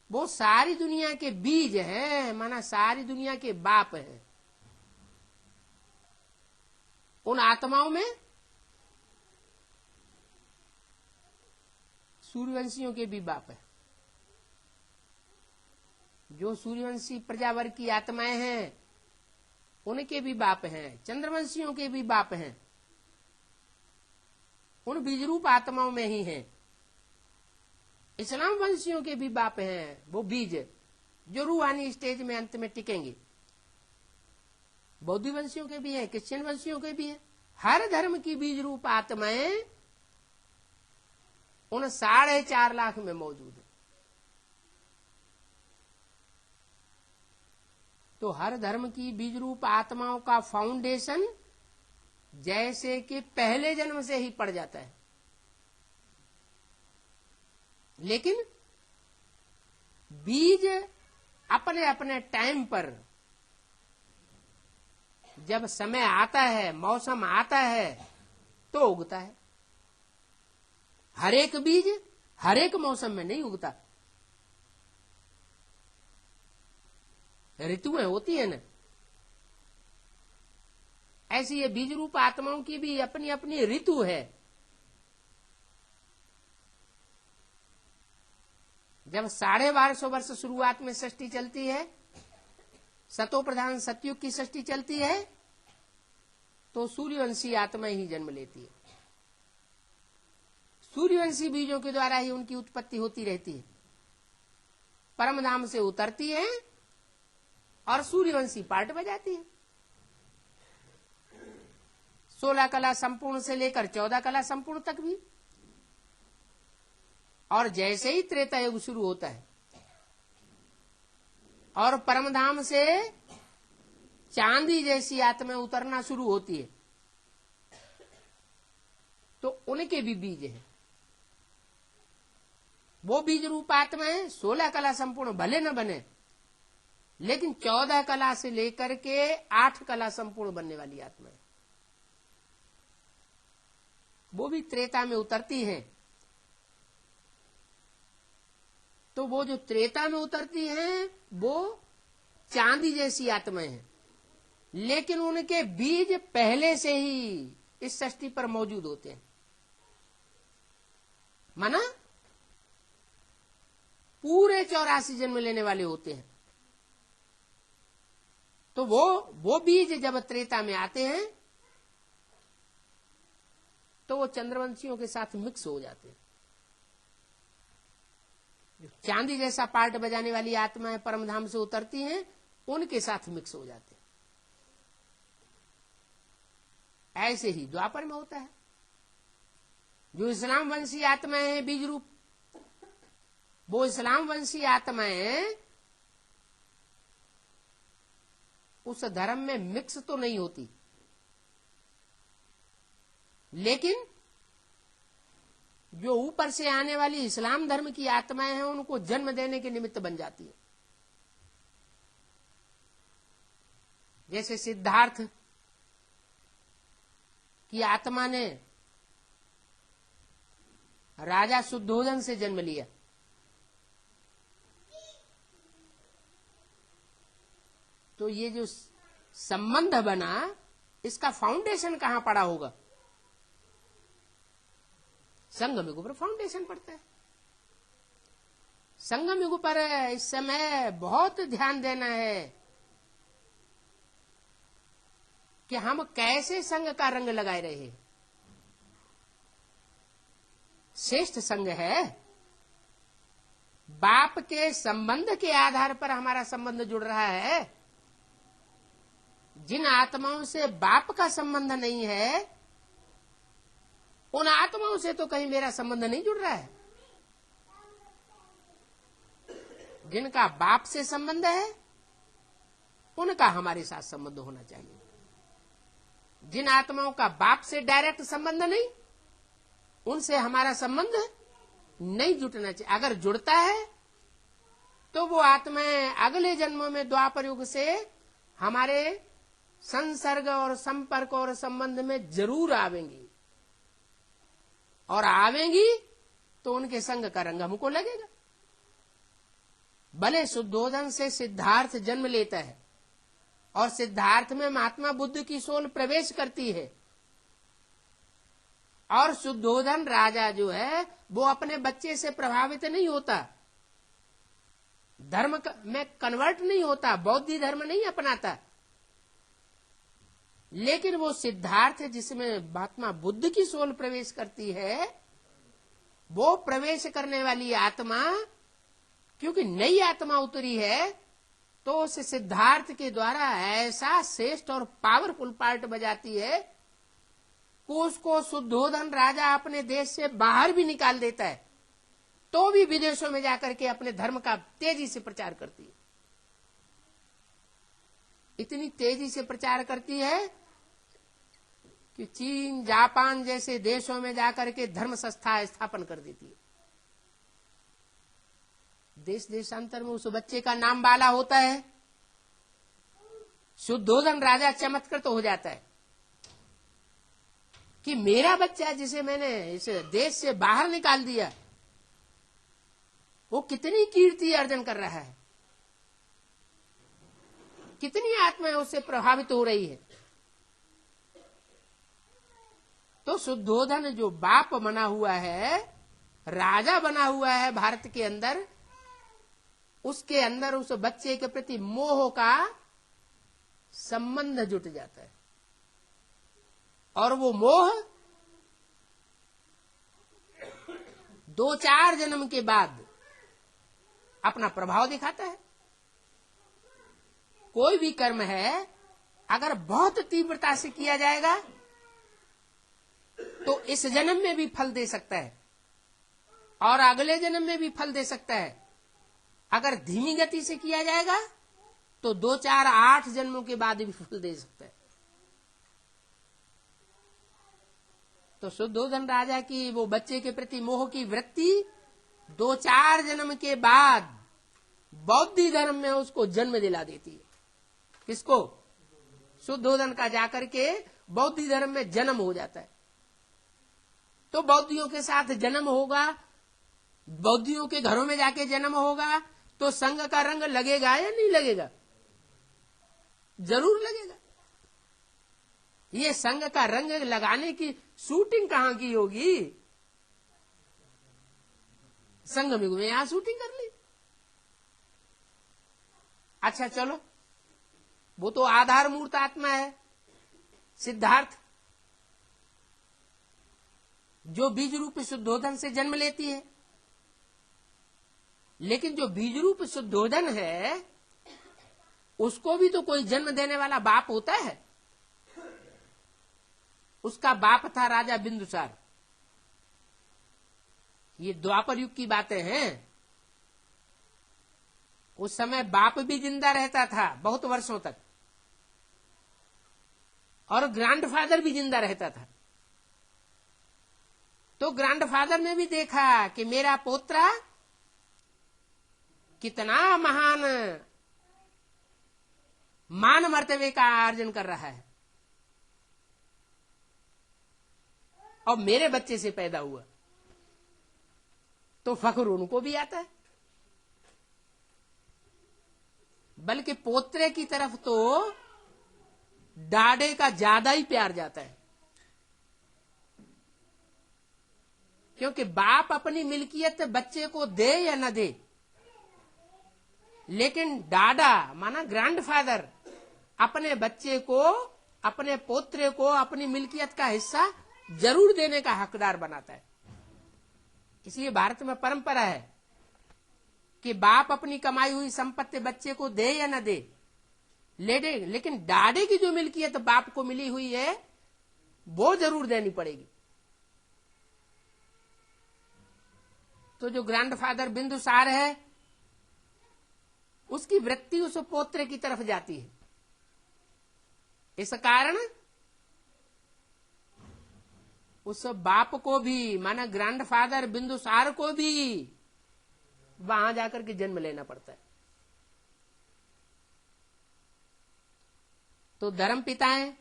वो सारी दुनिया के बीज हैं, माना सारी दुनिया के बाप हैं। उन आत्माओं में सूर्यवंशियों के भी बाप है। जो सूर्यवंशी प्रजावर्ग की आत्माएं हैं उनके भी बाप हैं, चंद्रवंशियों के भी बाप हैं। उन बीजरूप आत्माओं में ही हैं। इस्लाम वंशियों के भी बाप हैं, वो बीज जो रूहानी स्टेज में अंत में टिकेंगे। बौद्ध वंशियों के भी हैं, क्रिश्चियन वंशियों के भी हैं। हर धर्म की बीज रूप आत्माएं उन 4.5 लाख में मौजूद है। तो हर धर्म की बीज रूप आत्माओं का फाउंडेशन जैसे कि पहले जन्म से ही पड़ जाता है, लेकिन बीज अपने अपने टाइम पर जब समय आता है, मौसम आता है तो उगता है। हर एक बीज हर एक मौसम में नहीं उगता। ऋतुएं होती है ना, ऐसी ये बीज रूप आत्माओं की भी अपनी अपनी ऋतु है। जब 1250 वर्ष शुरुआत में सृष्टि चलती है, सतो प्रधान सतयुग की सृष्टि चलती है, तो सूर्यवंशी आत्माएं ही जन्म लेती है। सूर्यवंशी बीजों के द्वारा ही उनकी उत्पत्ति होती रहती है। परमधाम से उतरती है और सूर्यवंशी पार्ट बजाती है। 16 कला संपूर्ण से लेकर 14 कला संपूर्ण तक भी। और जैसे ही त्रेता युग शुरू होता है और परमधाम से चांदी जैसी आत्माएं उतरना शुरू होती है, तो उनके भी बीज हैं। वो बीज रूप आत्माएं 16 कला संपूर्ण भले न बने, लेकिन 14 कला से लेकर के 8 कला संपूर्ण बनने वाली आत्माएं, वो भी त्रेता में उतरती हैं। तो वो जो त्रेता में उतरती हैं वो चांदी जैसी आत्माएं हैं, लेकिन उनके बीज पहले से ही इस सृष्टि पर मौजूद होते हैं। माना पूरे 84 जन्म लेने वाले होते हैं। तो वो बीज जब त्रेता में आते हैं तो वो चंद्रवंशियों के साथ मिक्स हो जाते हैं। चांदी जैसा पार्ट बजाने वाली आत्माएं परमधाम से उतरती हैं, उनके साथ मिक्स हो जाते हैं। ऐसे ही द्वापर में होता है। जो इस्लाम वंशी आत्माएं हैं बीज रूप, वो इस्लाम वंशी आत्माएं उस धर्म में मिक्स तो नहीं होती, लेकिन जो ऊपर से आने वाली इस्लाम धर्म की आत्माएं हैं उनको जन्म देने के निमित्त बन जाती है। जैसे सिद्धार्थ की आत्मा ने राजा शुद्धोधन से जन्म लिया, तो ये जो संबंध बना, इसका फाउंडेशन कहां पड़ा होगा? संगम युग पर फाउंडेशन पड़ता है। संगम युग पर इस समय बहुत ध्यान देना है कि हम कैसे संग का रंग लगाए रहे। श्रेष्ठ संग है, बाप के संबंध के आधार पर हमारा संबंध जुड़ रहा है। जिन आत्माओं से बाप का संबंध नहीं है, उन आत्माओं से तो कहीं मेरा संबंध नहीं जुड़ रहा है। जिनका बाप से संबंध है, उनका हमारे साथ संबंध होना चाहिए। जिन आत्माओं का बाप से डायरेक्ट संबंध नहीं, उनसे हमारा संबंध नहीं जुटना चाहिए। अगर जुड़ता है तो वो आत्माएं अगले जन्मों में द्वापर युग से हमारे संसर्ग और संपर्क और संबंध में जरूर आवेंगी, और आवेंगी तो उनके संग का रंग हमको लगेगा। भले शुद्धोधन से सिद्धार्थ जन्म लेता है और सिद्धार्थ में महात्मा बुद्ध की सोल प्रवेश करती है, और शुद्धोधन राजा जो है वो अपने बच्चे से प्रभावित नहीं होता, धर्म में कन्वर्ट नहीं होता, बौद्ध धर्म नहीं अपनाता, लेकिन वो सिद्धार्थ जिसमें महात्मा बुद्ध की सोल प्रवेश करती है, वो प्रवेश करने वाली आत्मा क्योंकि नई आत्मा उतरी है, तो उस सिद्धार्थ के द्वारा ऐसा श्रेष्ठ और पावरफुल पार्ट बजाती है कि उसको शुद्धोधन राजा अपने देश से बाहर भी निकाल देता है, तो भी विदेशों में जाकर के अपने धर्म का तेजी से प्रचार करती है। इतनी तेजी से प्रचार करती है कि चीन, जापान जैसे देशों में जाकर के धर्म संस्था स्थापन कर देती है। देश देशांतर में उस बच्चे का नाम बाला होता है, शुद्धोधन राजा चमत्कृत हो जाता है कि मेरा बच्चा जिसे मैंने इस देश से बाहर निकाल दिया, वो कितनी कीर्ति अर्जन कर रहा है, कितनी आत्माएं उससे प्रभावित हो रही है। तो शुद्धोधन जो बाप बना हुआ है, राजा बना हुआ है भारत के अंदर, उसके अंदर उस बच्चे के प्रति मोह का संबंध जुट जाता है, और वो मोह 2-4 जन्म के बाद अपना प्रभाव दिखाता है। कोई भी कर्म है, अगर बहुत तीव्रता से किया जाएगा तो इस जन्म में भी फल दे सकता है और अगले जन्म में भी फल दे सकता है। अगर धीमी गति से किया जाएगा तो 2-4-8 जन्मों के बाद भी फल दे सकता है। तो शुद्धोधन राजा की वो बच्चे के प्रति मोह की वृत्ति 2-4 जन्म के बाद बौद्ध धर्म में उसको जन्म दिला देती है। किसको? शुद्धोधन का जाकर के बौद्ध धर्म में जन्म हो जाता है। तो बौद्धियों के साथ जन्म होगा, बौद्धियों के घरों में जाके जन्म होगा, तो संघ का रंग लगेगा या नहीं लगेगा? जरूर लगेगा। ये संघ का रंग लगाने की शूटिंग कहां की होगी? संघ में यहां शूटिंग कर ली। अच्छा चलो, वो तो आधार मूर्त आत्मा है सिद्धार्थ, जो बीज रूप शुद्धोधन से जन्म लेती है। लेकिन जो बीज रूप शुद्धोधन है, उसको भी तो कोई जन्म देने वाला बाप होता है। उसका बाप था राजा बिंदुसार। ये द्वापर युग की बातें हैं। उस समय बाप भी जिंदा रहता था बहुत वर्षों तक, और ग्रैंडफादर भी जिंदा रहता था। तो ग्रैंडफादर ने भी देखा कि मेरा पोत्रा कितना महान मान मर्तबे का अर्जन कर रहा है, और मेरे बच्चे से पैदा हुआ, तो फख्र उनको भी आता है। बल्कि पोत्रे की तरफ तो डाडे का ज्यादा ही प्यार जाता है, क्योंकि बाप अपनी मिल्कियत बच्चे को दे या न दे, लेकिन डाडा माना ग्रैंडफादर अपने बच्चे को, अपने पोत्रे को अपनी मिल्कियत का हिस्सा जरूर देने का हकदार बनाता है। इसलिए भारत में परंपरा है कि बाप अपनी कमाई हुई संपत्ति बच्चे को दे या न दे, लेकिन डाडे की जो मिल्कियत बाप को मिली हुई है वो जरूर देनी पड़ेगी। तो जो ग्रैंडफादर बिंदुसार है उसकी वृत्ति उस पोत्र की तरफ जाती है। इस कारण उस बाप को भी, माना ग्रैंडफादर बिंदुसार को भी वहां जाकर के जन्म लेना पड़ता है। तो धर्म पिताएं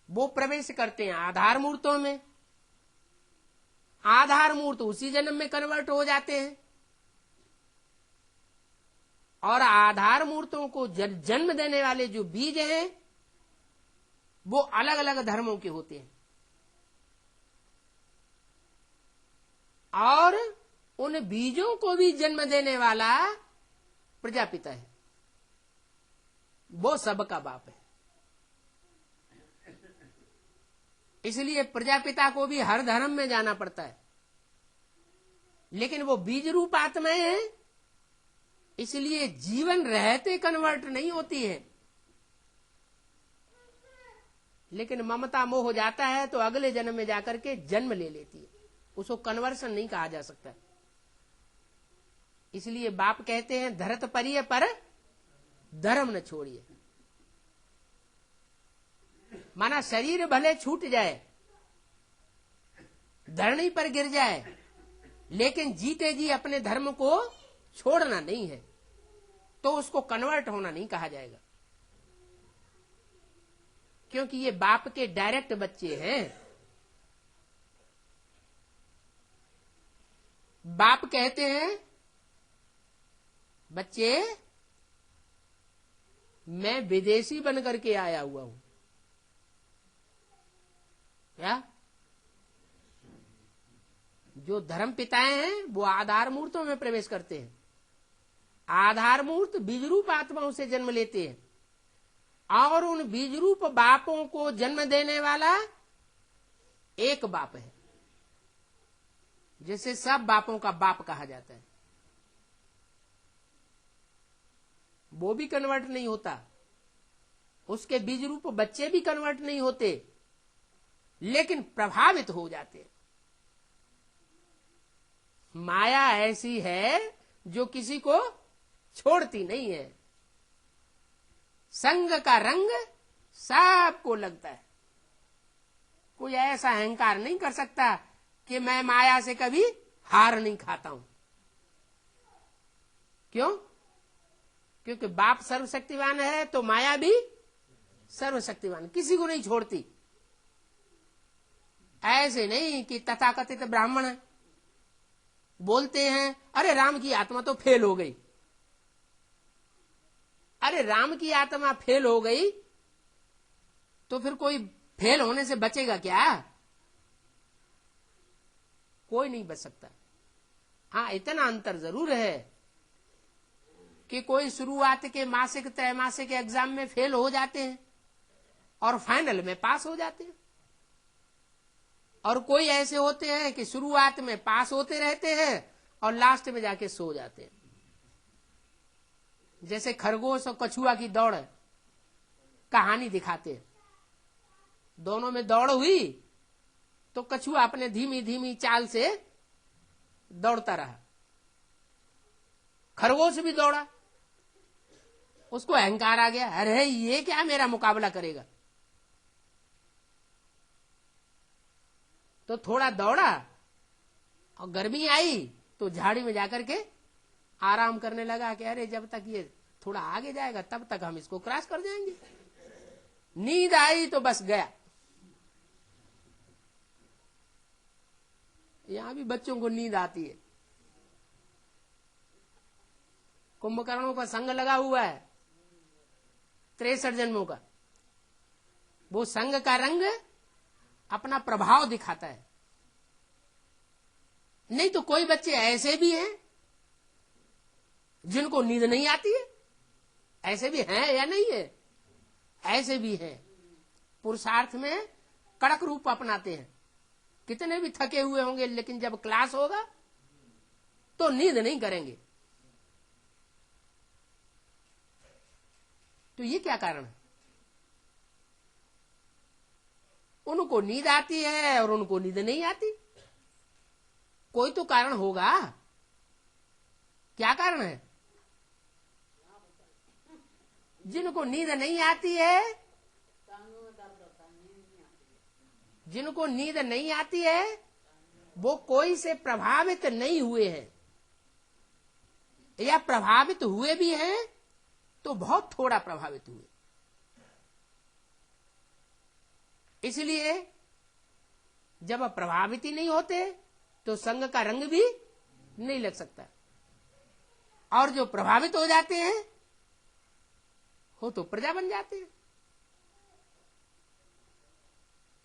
वो प्रवेश करते हैं आधार मूर्तों में, आधार मूर्त उसी जन्म में कन्वर्ट हो जाते हैं, और आधार मूर्तों को जन्म देने वाले जो बीज हैं वो अलग अलग धर्मों के होते हैं, और उन बीजों को भी जन्म देने वाला प्रजापिता है, वो सबका बाप है। इसलिए प्रजापिता को भी हर धर्म में जाना पड़ता है, लेकिन वो बीज रूप आत्माएं हैं, इसलिए जीवन रहते कन्वर्ट नहीं होती है। लेकिन ममता मोह हो जाता है तो अगले जन्म में जाकर के जन्म ले लेती है, उसको कन्वर्सन नहीं कहा जा सकता। इसलिए बाप कहते हैं धरत परिय पर धर्म न छोड़िए। माना शरीर भले छूट जाए, धरनी पर गिर जाए, लेकिन जीते जी अपने धर्म को छोड़ना नहीं है, तो उसको कन्वर्ट होना नहीं कहा जाएगा, क्योंकि ये बाप के डायरेक्ट बच्चे हैं। बाप कहते हैं बच्चे मैं विदेशी बनकर के आया हुआ हूं, क्या? जो धर्म पिताएं हैं वो आधार मूर्तों में प्रवेश करते हैं, आधार मूर्त बीजरूप आत्माओं से जन्म लेते हैं, और उन बीजरूप बापों को जन्म देने वाला एक बाप है, जिसे सब बापों का बाप कहा जाता है। वो भी कन्वर्ट नहीं होता, उसके बीजरूप बच्चे भी कन्वर्ट नहीं होते, लेकिन प्रभावित हो जाते। माया ऐसी है जो किसी को छोड़ती नहीं है, संग का रंग सबको लगता है। कोई ऐसा अहंकार नहीं कर सकता कि मैं माया से कभी हार नहीं खाता हूं। क्यों? क्योंकि बाप सर्वशक्तिवान है तो माया भी सर्वशक्तिवान, किसी को नहीं छोड़ती। ऐसे नहीं कि तथाकथित ब्राह्मण बोलते हैं अरे राम की आत्मा तो फेल हो गई। अरे राम की आत्मा फेल हो गई तो फिर कोई फेल होने से बचेगा क्या? कोई नहीं बच सकता। हाँ, इतना अंतर जरूर है कि कोई शुरुआत के मासिक त्रैमासिक एग्जाम में फेल हो जाते हैं और फाइनल में पास हो जाते हैं, और कोई ऐसे होते हैं कि शुरुआत में पास होते रहते हैं और लास्ट में जाके सो जाते हैं। जैसे खरगोश और कछुआ की दौड़ कहानी दिखाते हैं। दोनों में दौड़ हुई तो कछुआ अपने धीमी धीमी चाल से दौड़ता रहा, खरगोश भी दौड़ा, उसको अहंकार आ गया, अरे ये क्या मेरा मुकाबला करेगा। तो थोड़ा दौड़ा और गर्मी आई तो झाड़ी में जाकर के आराम करने लगा कि अरे जब तक ये थोड़ा आगे जाएगा तब तक हम इसको क्रॉस कर जाएंगे। नींद आई तो बस गया। यहां भी बच्चों को नींद आती है। कुंभकर्णों का संग लगा हुआ है 63 जन्मों का। वो संग का रंग अपना प्रभाव दिखाता है। नहीं तो कोई बच्चे ऐसे भी हैं जिनको नींद नहीं आती है, ऐसे भी हैं या नहीं है? ऐसे भी हैं। पुरुषार्थ में कड़क रूप अपनाते हैं, कितने भी थके हुए होंगे लेकिन जब क्लास होगा तो नींद नहीं करेंगे। तो ये क्या कारण है? उनको नींद आती है और उनको नींद नहीं आती। कोई तो कारण होगा। क्या कारण है? जिनको नींद नहीं आती है, जिनको नींद नहीं आती है वो कोई से प्रभावित नहीं हुए हैं, या प्रभावित हुए भी हैं तो बहुत थोड़ा प्रभावित हुए। इसलिए जब प्रभावित ही नहीं होते तो संग का रंग भी नहीं लग सकता। और जो प्रभावित हो जाते हैं हो तो प्रजा बन जाते हैं।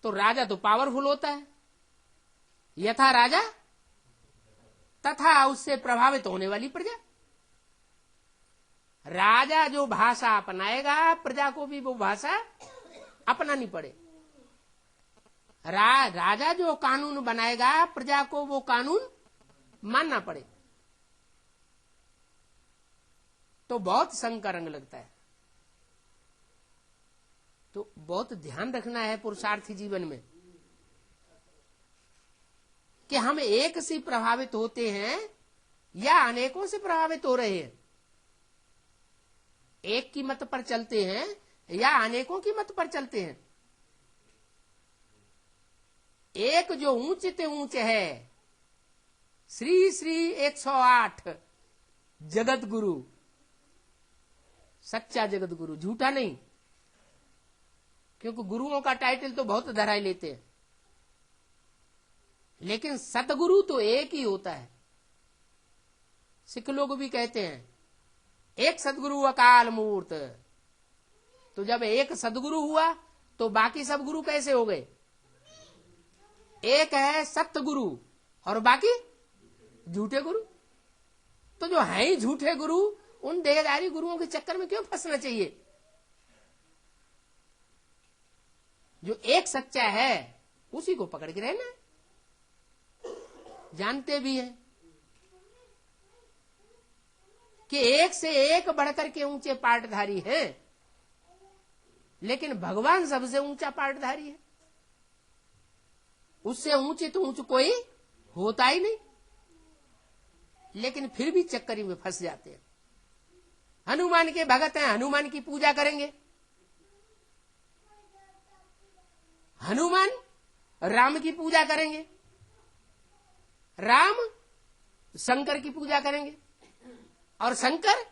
तो राजा तो पावरफुल होता है, यथा राजा तथा उससे प्रभावित होने वाली प्रजा। राजा जो भाषा अपनाएगा प्रजा को भी वो भाषा अपनानी पड़े। राजा जो कानून बनाएगा प्रजा को वो कानून मानना पड़े। तो बहुत संग का रंग लगता है। तो बहुत ध्यान रखना है पुरुषार्थी जीवन में कि हम एक से प्रभावित होते हैं या अनेकों से प्रभावित हो रहे हैं। एक की मत पर चलते हैं या अनेकों की मत पर चलते हैं। एक जो ऊंच ते ऊंच है, श्री श्री 108 जगत गुरु, सच्चा जगत गुरु, झूठा नहीं। क्योंकि गुरुओं का टाइटल तो बहुत धराई लेते हैं, लेकिन सतगुरु तो एक ही होता है। सिख लोग भी कहते हैं एक सदगुरु अकाल मूर्त। तो जब एक सदगुरु हुआ तो बाकी सब गुरु कैसे हो गए? एक है सत्य गुरु और बाकी झूठे गुरु। तो जो है ही झूठे गुरु, उन देहधारी गुरुओं के चक्कर में क्यों फंसना चाहिए? जो एक सच्चा है उसी को पकड़ के रहना है। जानते भी हैं कि एक से एक बढ़कर के ऊंचे पाटधारी हैं, लेकिन भगवान सबसे ऊंचा पाटधारी है। उससे ऊंचे तो ऊंच कोई होता ही नहीं, लेकिन फिर भी चक्करी में फंस जाते हैं। हनुमान के भगत हैं, हनुमान की पूजा करेंगे। हनुमान राम की पूजा करेंगे, राम शंकर की पूजा करेंगे और शंकर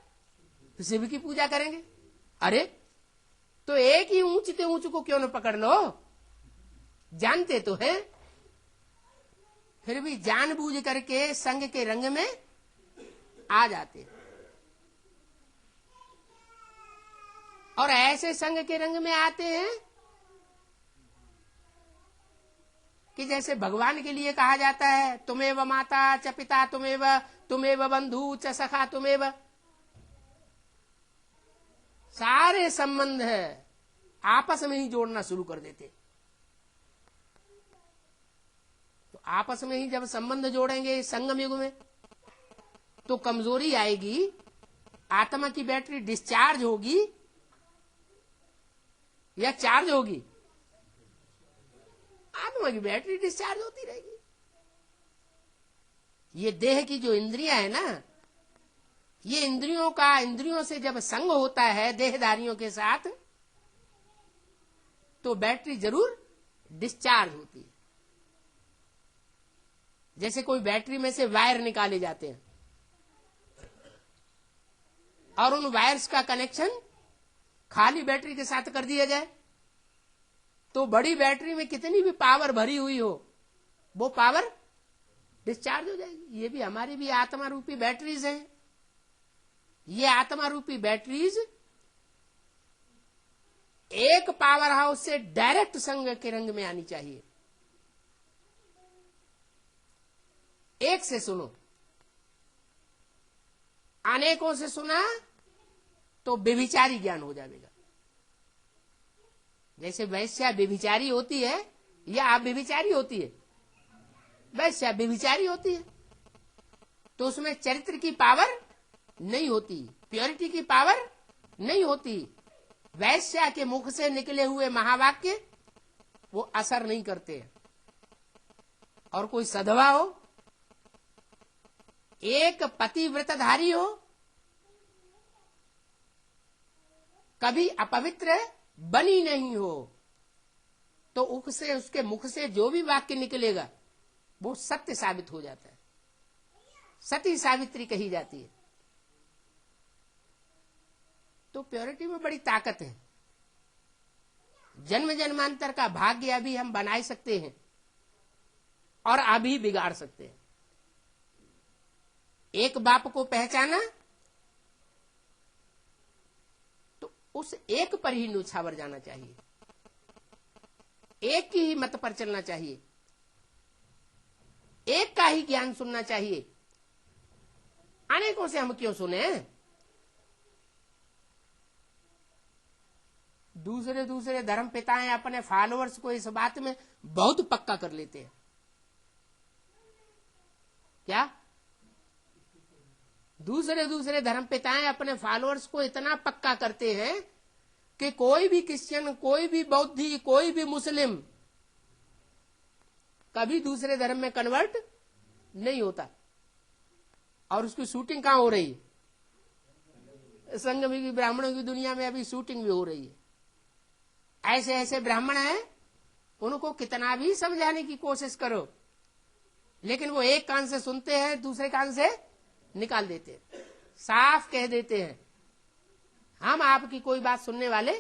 शिव की पूजा करेंगे। अरे तो एक ही ऊंच ते ऊंच को क्यों न पकड़ लो? जानते तो हैं, फिर भी जानबूझ करके संग के रंग में आ जाते। और ऐसे संग के रंग में आते हैं कि जैसे भगवान के लिए कहा जाता है तुमेव माता च पिता तुमेव बंधु च सखा तुमेव। सारे संबंध है आपस में ही जोड़ना शुरू कर देते। तो आपस में ही जब संबंध जोड़ेंगे संगम युग में तो कमजोरी आएगी, आत्मा की बैटरी डिस्चार्ज होगी या चार्ज होगी? आत्मा की बैटरी डिस्चार्ज होती रहेगी। ये देह की जो इंद्रियां है ना, ये इंद्रियों से जब संग होता है देहधारियों के साथ तो बैटरी जरूर डिस्चार्ज होती है। जैसे कोई बैटरी में से वायर निकाले जाते हैं और उन वायर्स का कनेक्शन खाली बैटरी के साथ कर दिया जाए तो बड़ी बैटरी में कितनी भी पावर भरी हुई हो वो पावर डिस्चार्ज हो जाएगी। ये भी हमारी भी आत्मा रूपी बैटरीज हैं। ये आत्मा रूपी बैटरीज एक पावर हाउस से डायरेक्ट संग के रंग में आनी चाहिए। एक से सुनो, अनेकों से सुना तो व्यभिचारी ज्ञान हो जाएगा। जैसे वैश्या व्यभिचारी होती है या आप व्यभिचारी होती है? वैश्या व्यभिचारी होती है तो उसमें चरित्र की पावर नहीं होती, प्योरिटी की पावर नहीं होती, वैश्या के मुख से निकले हुए महावाक्य वो असर नहीं करते हैं। और कोई सधवा हो, एक पतिव्रतधारी हो, कभी अपवित्र बनी नहीं हो, तो उसके मुख से जो भी वाक्य निकलेगा वो सत्य साबित हो जाता है, सती सावित्री कही जाती है। तो प्योरिटी में बड़ी ताकत है। जन्म जन्मांतर का भाग्य अभी हम बना सकते हैं और अभी बिगाड़ सकते हैं। एक बाप को पहचाना तो उस एक पर ही न्योछावर जाना चाहिए, एक की ही मत पर चलना चाहिए, एक का ही ज्ञान सुनना चाहिए। अनेकों से हम क्यों सुने? दूसरे दूसरे धर्म पिताएं अपने फॉलोअर्स को इस बात में बहुत पक्का कर लेते हैं। क्या दूसरे दूसरे धर्म पिताएं अपने फॉलोअर्स को इतना पक्का करते हैं कि कोई भी क्रिश्चियन, कोई भी बौद्धी, कोई भी मुस्लिम कभी दूसरे धर्म में कन्वर्ट नहीं होता। और उसकी शूटिंग कहां हो रही है? संगमी की ब्राह्मणों की दुनिया में अभी शूटिंग भी हो रही है। ऐसे ऐसे ब्राह्मण हैं, उनको कितना भी समझाने की कोशिश करो, लेकिन वो एक कान से सुनते हैं, दूसरे कान से निकाल देते हैं। साफ कह देते हैं हम आपकी कोई बात सुनने वाले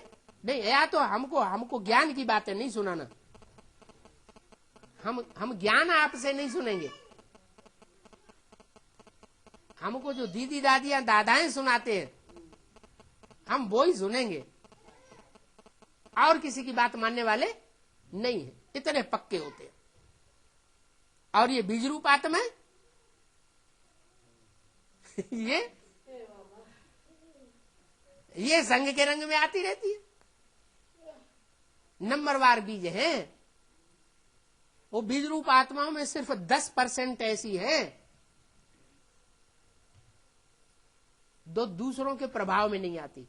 नहीं, या तो हमको ज्ञान की बातें नहीं सुनाना, हम ज्ञान आपसे नहीं सुनेंगे। हमको जो दीदी दादियां दादाएं सुनाते हैं हम वो ही सुनेंगे, और किसी की बात मानने वाले नहीं है। इतने पक्के होते हैं। और ये बीज रूप आत्मा ये संग के रंग में आती रहती है। नंबरवार बीज है। वो बीज रूप आत्माओं में सिर्फ 10% ऐसी है जो दूसरों के प्रभाव में नहीं आती,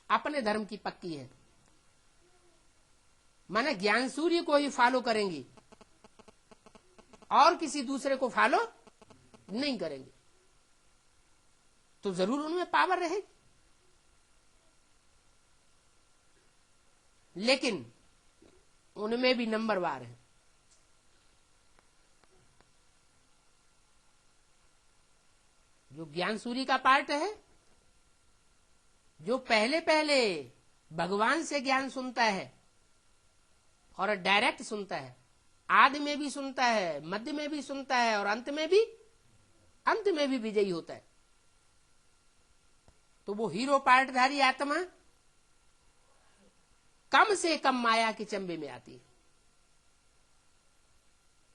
अपने धर्म की पक्की है। माने ज्ञान सूर्य को ही फॉलो करेंगी और किसी दूसरे को फॉलो नहीं करेंगे, तो जरूर उनमें पावर रहेगी। लेकिन उनमें भी नंबरवार है। जो ज्ञान सूर्य का पार्ट है, जो पहले पहले भगवान से ज्ञान सुनता है और डायरेक्ट सुनता है, आदि में भी सुनता है, मध्य में भी सुनता है और अंत में भी विजयी होता है, तो वो हीरो पार्टधारी आत्मा कम से कम माया के चंबे में आती है,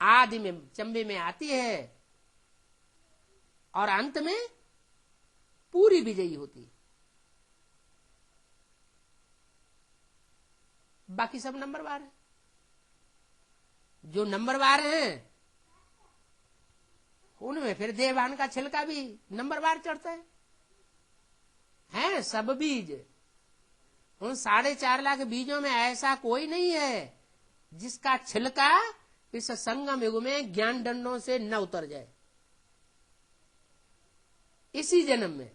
आदि में चंबे में आती है और अंत में पूरी विजयी होती है। बाकी सब नंबरवार है। जो नंबरवार हैं उनमें फिर देवान का छिलका भी नंबरवार चढ़ता है सब बीज। उन 4.5 लाख बीजों में ऐसा कोई नहीं है जिसका छिलका इस संगम युग में ज्ञान दंडों से न उतर जाए। इसी जन्म में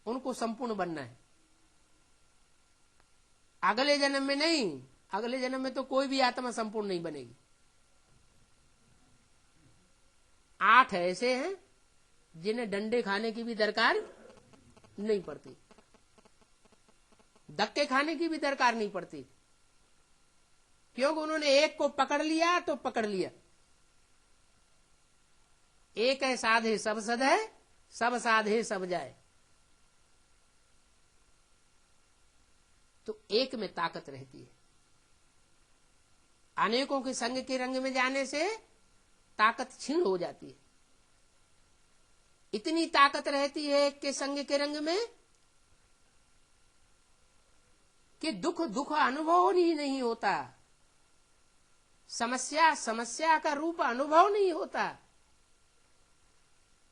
उनको संपूर्ण बनना है, अगले जन्म में नहीं। अगले जन्म में तो कोई भी आत्मा संपूर्ण नहीं बनेगी। 8 ऐसे हैं जिन्हें डंडे खाने की भी दरकार नहीं पड़ती, धक्के खाने की भी दरकार नहीं पड़ती, क्योंकि उन्होंने एक को पकड़ लिया तो पकड़ लिया। एक है साधे सब सद है, सब साधे सब जाए। तो एक में ताकत रहती है। अनेकों के संग के रंग में जाने से ताकत क्षीण हो जाती है। इतनी ताकत रहती है एक के संग के रंग में कि दुख दुख अनुभव ही नहीं होता, समस्या समस्या का रूप अनुभव नहीं होता।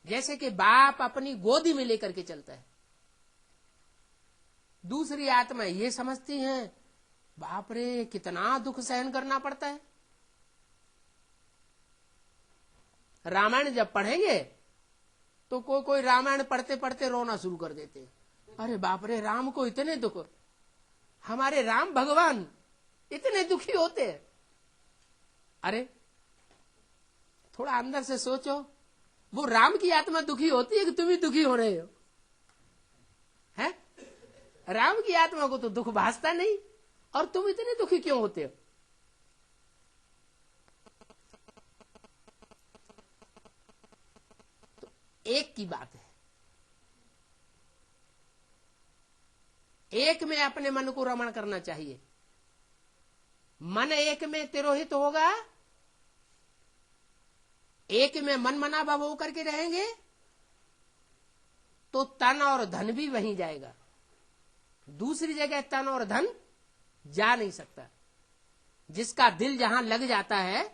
जैसे कि बाप अपनी गोदी में लेकर के चलता है। दूसरी आत्मा ये समझती हैं, बाप रे कितना दुख सहन करना पड़ता है। रामायण जब पढ़ेंगे तो कोई रामायण पढ़ते पढ़ते रोना शुरू कर देते हैं। अरे बाप रे, राम को इतने दुख, हमारे राम भगवान इतने दुखी होते हैं। अरे थोड़ा अंदर से सोचो, वो राम की आत्मा दुखी होती है कि तुम ही दुखी हो रहे हो? हैं? राम की आत्मा को तो दुख भासता नहीं, और तुम इतने दुखी क्यों होते हो? तो एक की बात है, एक में अपने मन को रमण करना चाहिए। मन एक में तिरोहित होगा, एक में मन मना भाव होकर के रहेंगे तो तन और धन भी वहीं जाएगा। दूसरी जगह तन और धन जा नहीं सकता। जिसका दिल जहां लग जाता है,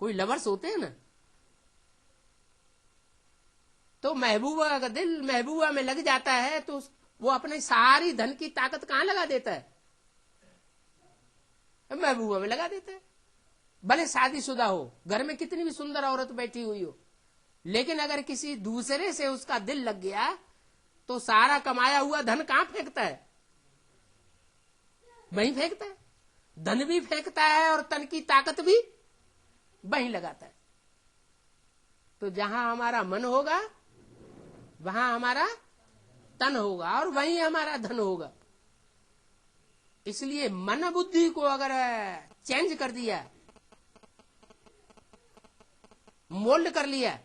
कोई लवर्स होते हैं ना, तो महबूबा का दिल महबूबा में लग जाता है तो वो अपने सारी धन की ताकत कहां लगा देता है? महबूबा में लगा देता है। भले शादीशुदा हो, घर में कितनी भी सुंदर औरत बैठी हुई हो, लेकिन अगर किसी दूसरे से उसका दिल लग गया तो सारा कमाया हुआ धन कहां फेंकता है? वहीं फेंकता है। धन भी फेंकता है और तन की ताकत भी वहीं लगाता है। तो जहां हमारा मन होगा वहां हमारा तन होगा और वहीं हमारा धन होगा। इसलिए मन बुद्धि को अगर चेंज कर दिया, मोल्ड कर लिया,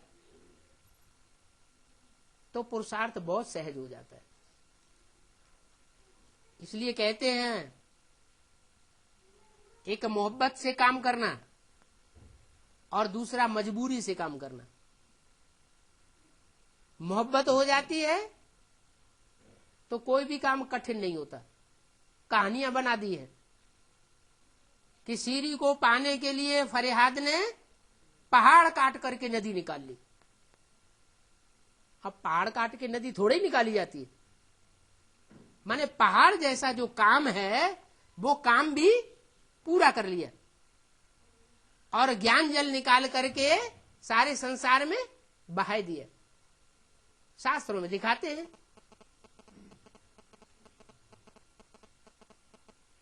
तो पुरुषार्थ बहुत सहज हो जाता है। इसलिए कहते हैं, एक मोहब्बत से काम करना और दूसरा मजबूरी से काम करना। मोहब्बत हो जाती है तो कोई भी काम कठिन नहीं होता। कहानियां बना दी है कि सीरी को पाने के लिए फरियाद ने पहाड़ काट करके नदी निकाल ली। अब पहाड़ काट के नदी थोड़ी निकाली जाती है। माने पहाड़ जैसा जो काम है वो काम भी पूरा कर लिया और ज्ञान जल निकाल करके सारे संसार में बहा दिया। शास्त्रों में दिखाते हैं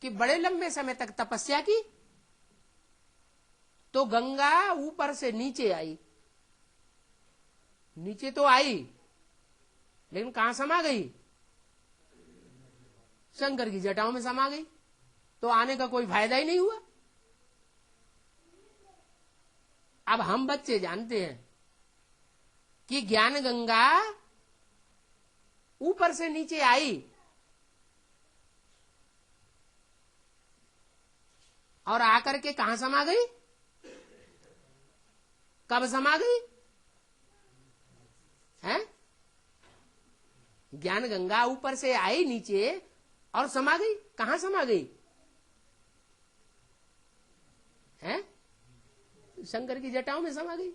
कि बड़े लंबे समय तक तपस्या की तो गंगा ऊपर से नीचे आई। नीचे तो आई लेकिन कहां समा गई? शंकर की जटाओं में समा गई। तो आने का कोई फायदा ही नहीं हुआ। अब हम बच्चे जानते हैं कि ज्ञान गंगा ऊपर से नीचे आई और आकर के कहां समा गई? कब समा गई? हैं? ज्ञान गंगा ऊपर से आई नीचे और समा गई। कहां समा गई? हैं? शंकर की जटाओं में समा गई।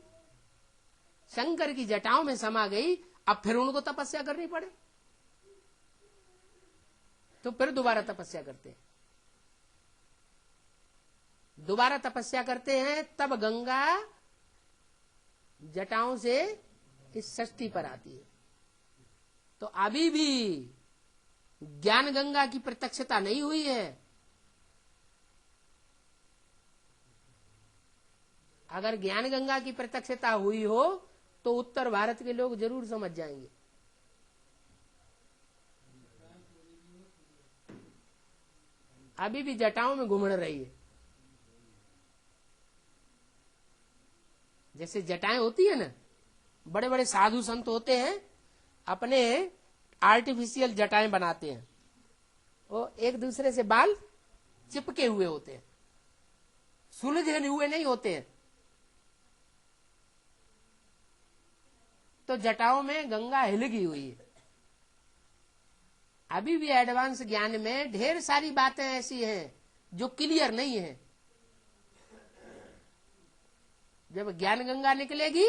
शंकर की जटाओं में समा गई। अब फिर उनको तपस्या करनी पड़े तो फिर दोबारा तपस्या करते हैं। दोबारा तपस्या करते हैं तब गंगा जटाओं से इस सृष्टि पर आती है। तो अभी भी ज्ञान गंगा की प्रत्यक्षता नहीं हुई है। अगर ज्ञान गंगा की प्रत्यक्षता हुई हो तो उत्तर भारत के लोग जरूर समझ जाएंगे। अभी भी जटाओं में घुमड़ रही है। जैसे जटाएं होती है ना, बड़े बड़े साधु संत होते हैं, अपने आर्टिफिशियल जटाएं बनाते हैं। वो एक दूसरे से बाल चिपके हुए होते हैं, सुलझे हुए नहीं होते हैं। तो जटाओं में गंगा हिलगी हुई है। अभी भी एडवांस ज्ञान में ढेर सारी बातें ऐसी हैं जो क्लियर नहीं है। जब ज्ञान गंगा निकलेगी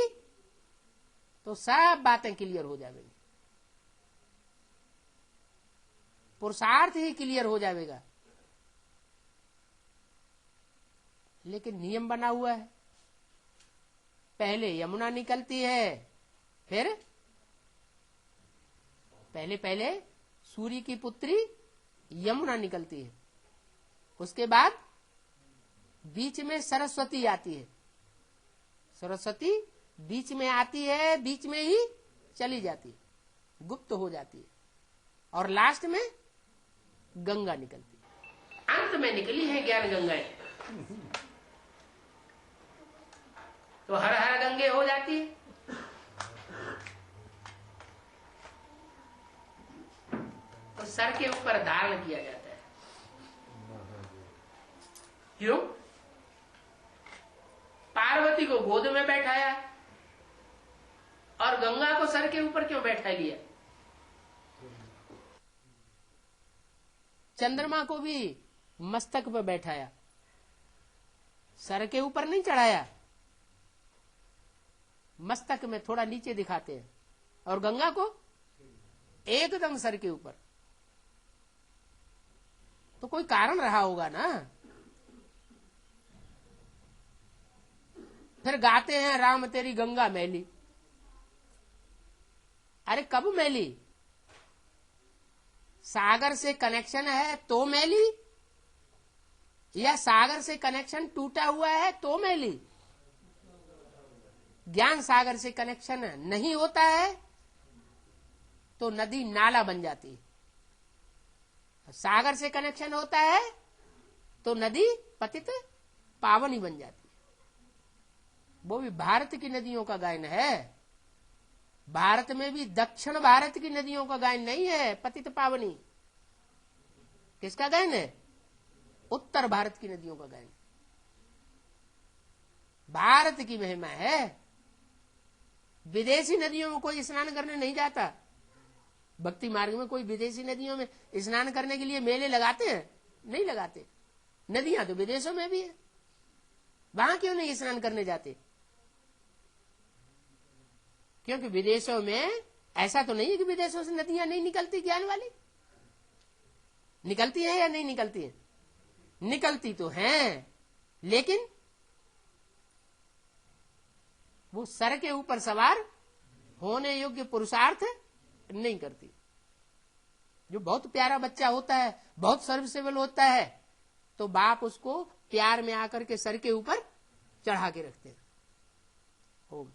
तो सब बातें क्लियर हो जाएंगी, पुरुषार्थ ही क्लियर हो जाएगा। लेकिन नियम बना हुआ है, पहले यमुना निकलती है, फिर पहले सूर्य की पुत्री यमुना निकलती है, उसके बाद बीच में सरस्वती आती है, सरस्वती बीच में आती है, बीच में ही चली जाती है, गुप्त हो जाती है, और लास्ट में गंगा निकलती है। अंत में निकली है ज्ञान गंगाएं, तो हर हर गंगे हो जाती है। तो सर के ऊपर धारण किया जाता है, क्यों? पार्वती को गोद में बैठाया और गंगा को सर के ऊपर क्यों बैठा लिया? चंद्रमा को भी मस्तक पर बैठाया, सर के ऊपर नहीं चढ़ाया, मस्तक में थोड़ा नीचे दिखाते हैं, और गंगा को एकदम सर के ऊपर। तो कोई कारण रहा होगा ना। फिर गाते हैं राम तेरी गंगा मैली। अरे कब मैली? सागर से कनेक्शन है तो मैली, या सागर से कनेक्शन टूटा हुआ है तो मैली? ज्ञान सागर से कनेक्शन नहीं होता है तो नदी नाला बन जाती है, सागर से कनेक्शन होता है तो नदी पतित पावनी बन जाती है। वो भी भारत की नदियों का गायन है, भारत में भी दक्षिण भारत की नदियों का गायन नहीं है पतित पावनी। किसका गायन है? उत्तर भारत की नदियों का गायन। भारत की महिमा है। विदेशी नदियों में कोई स्नान करने नहीं जाता, भक्ति मार्ग में कोई विदेशी नदियों में स्नान करने के लिए मेले लगाते हैं? नहीं लगाते। नदियां तो विदेशों में भी है, वहां क्यों नहीं स्नान करने जाते? क्योंकि विदेशों में ऐसा तो नहीं है कि विदेशों से नदियां नहीं निकलती, ज्ञान वाली निकलती है या नहीं निकलती है? निकलती तो हैं, लेकिन वो सर के ऊपर सवार होने योग्य पुरुषार्थ नहीं करती। जो बहुत प्यारा बच्चा होता है, बहुत सर्विसेबल होता है, तो बाप उसको प्यार में आकर के सर के ऊपर चढ़ा के रखते हैं। ओम।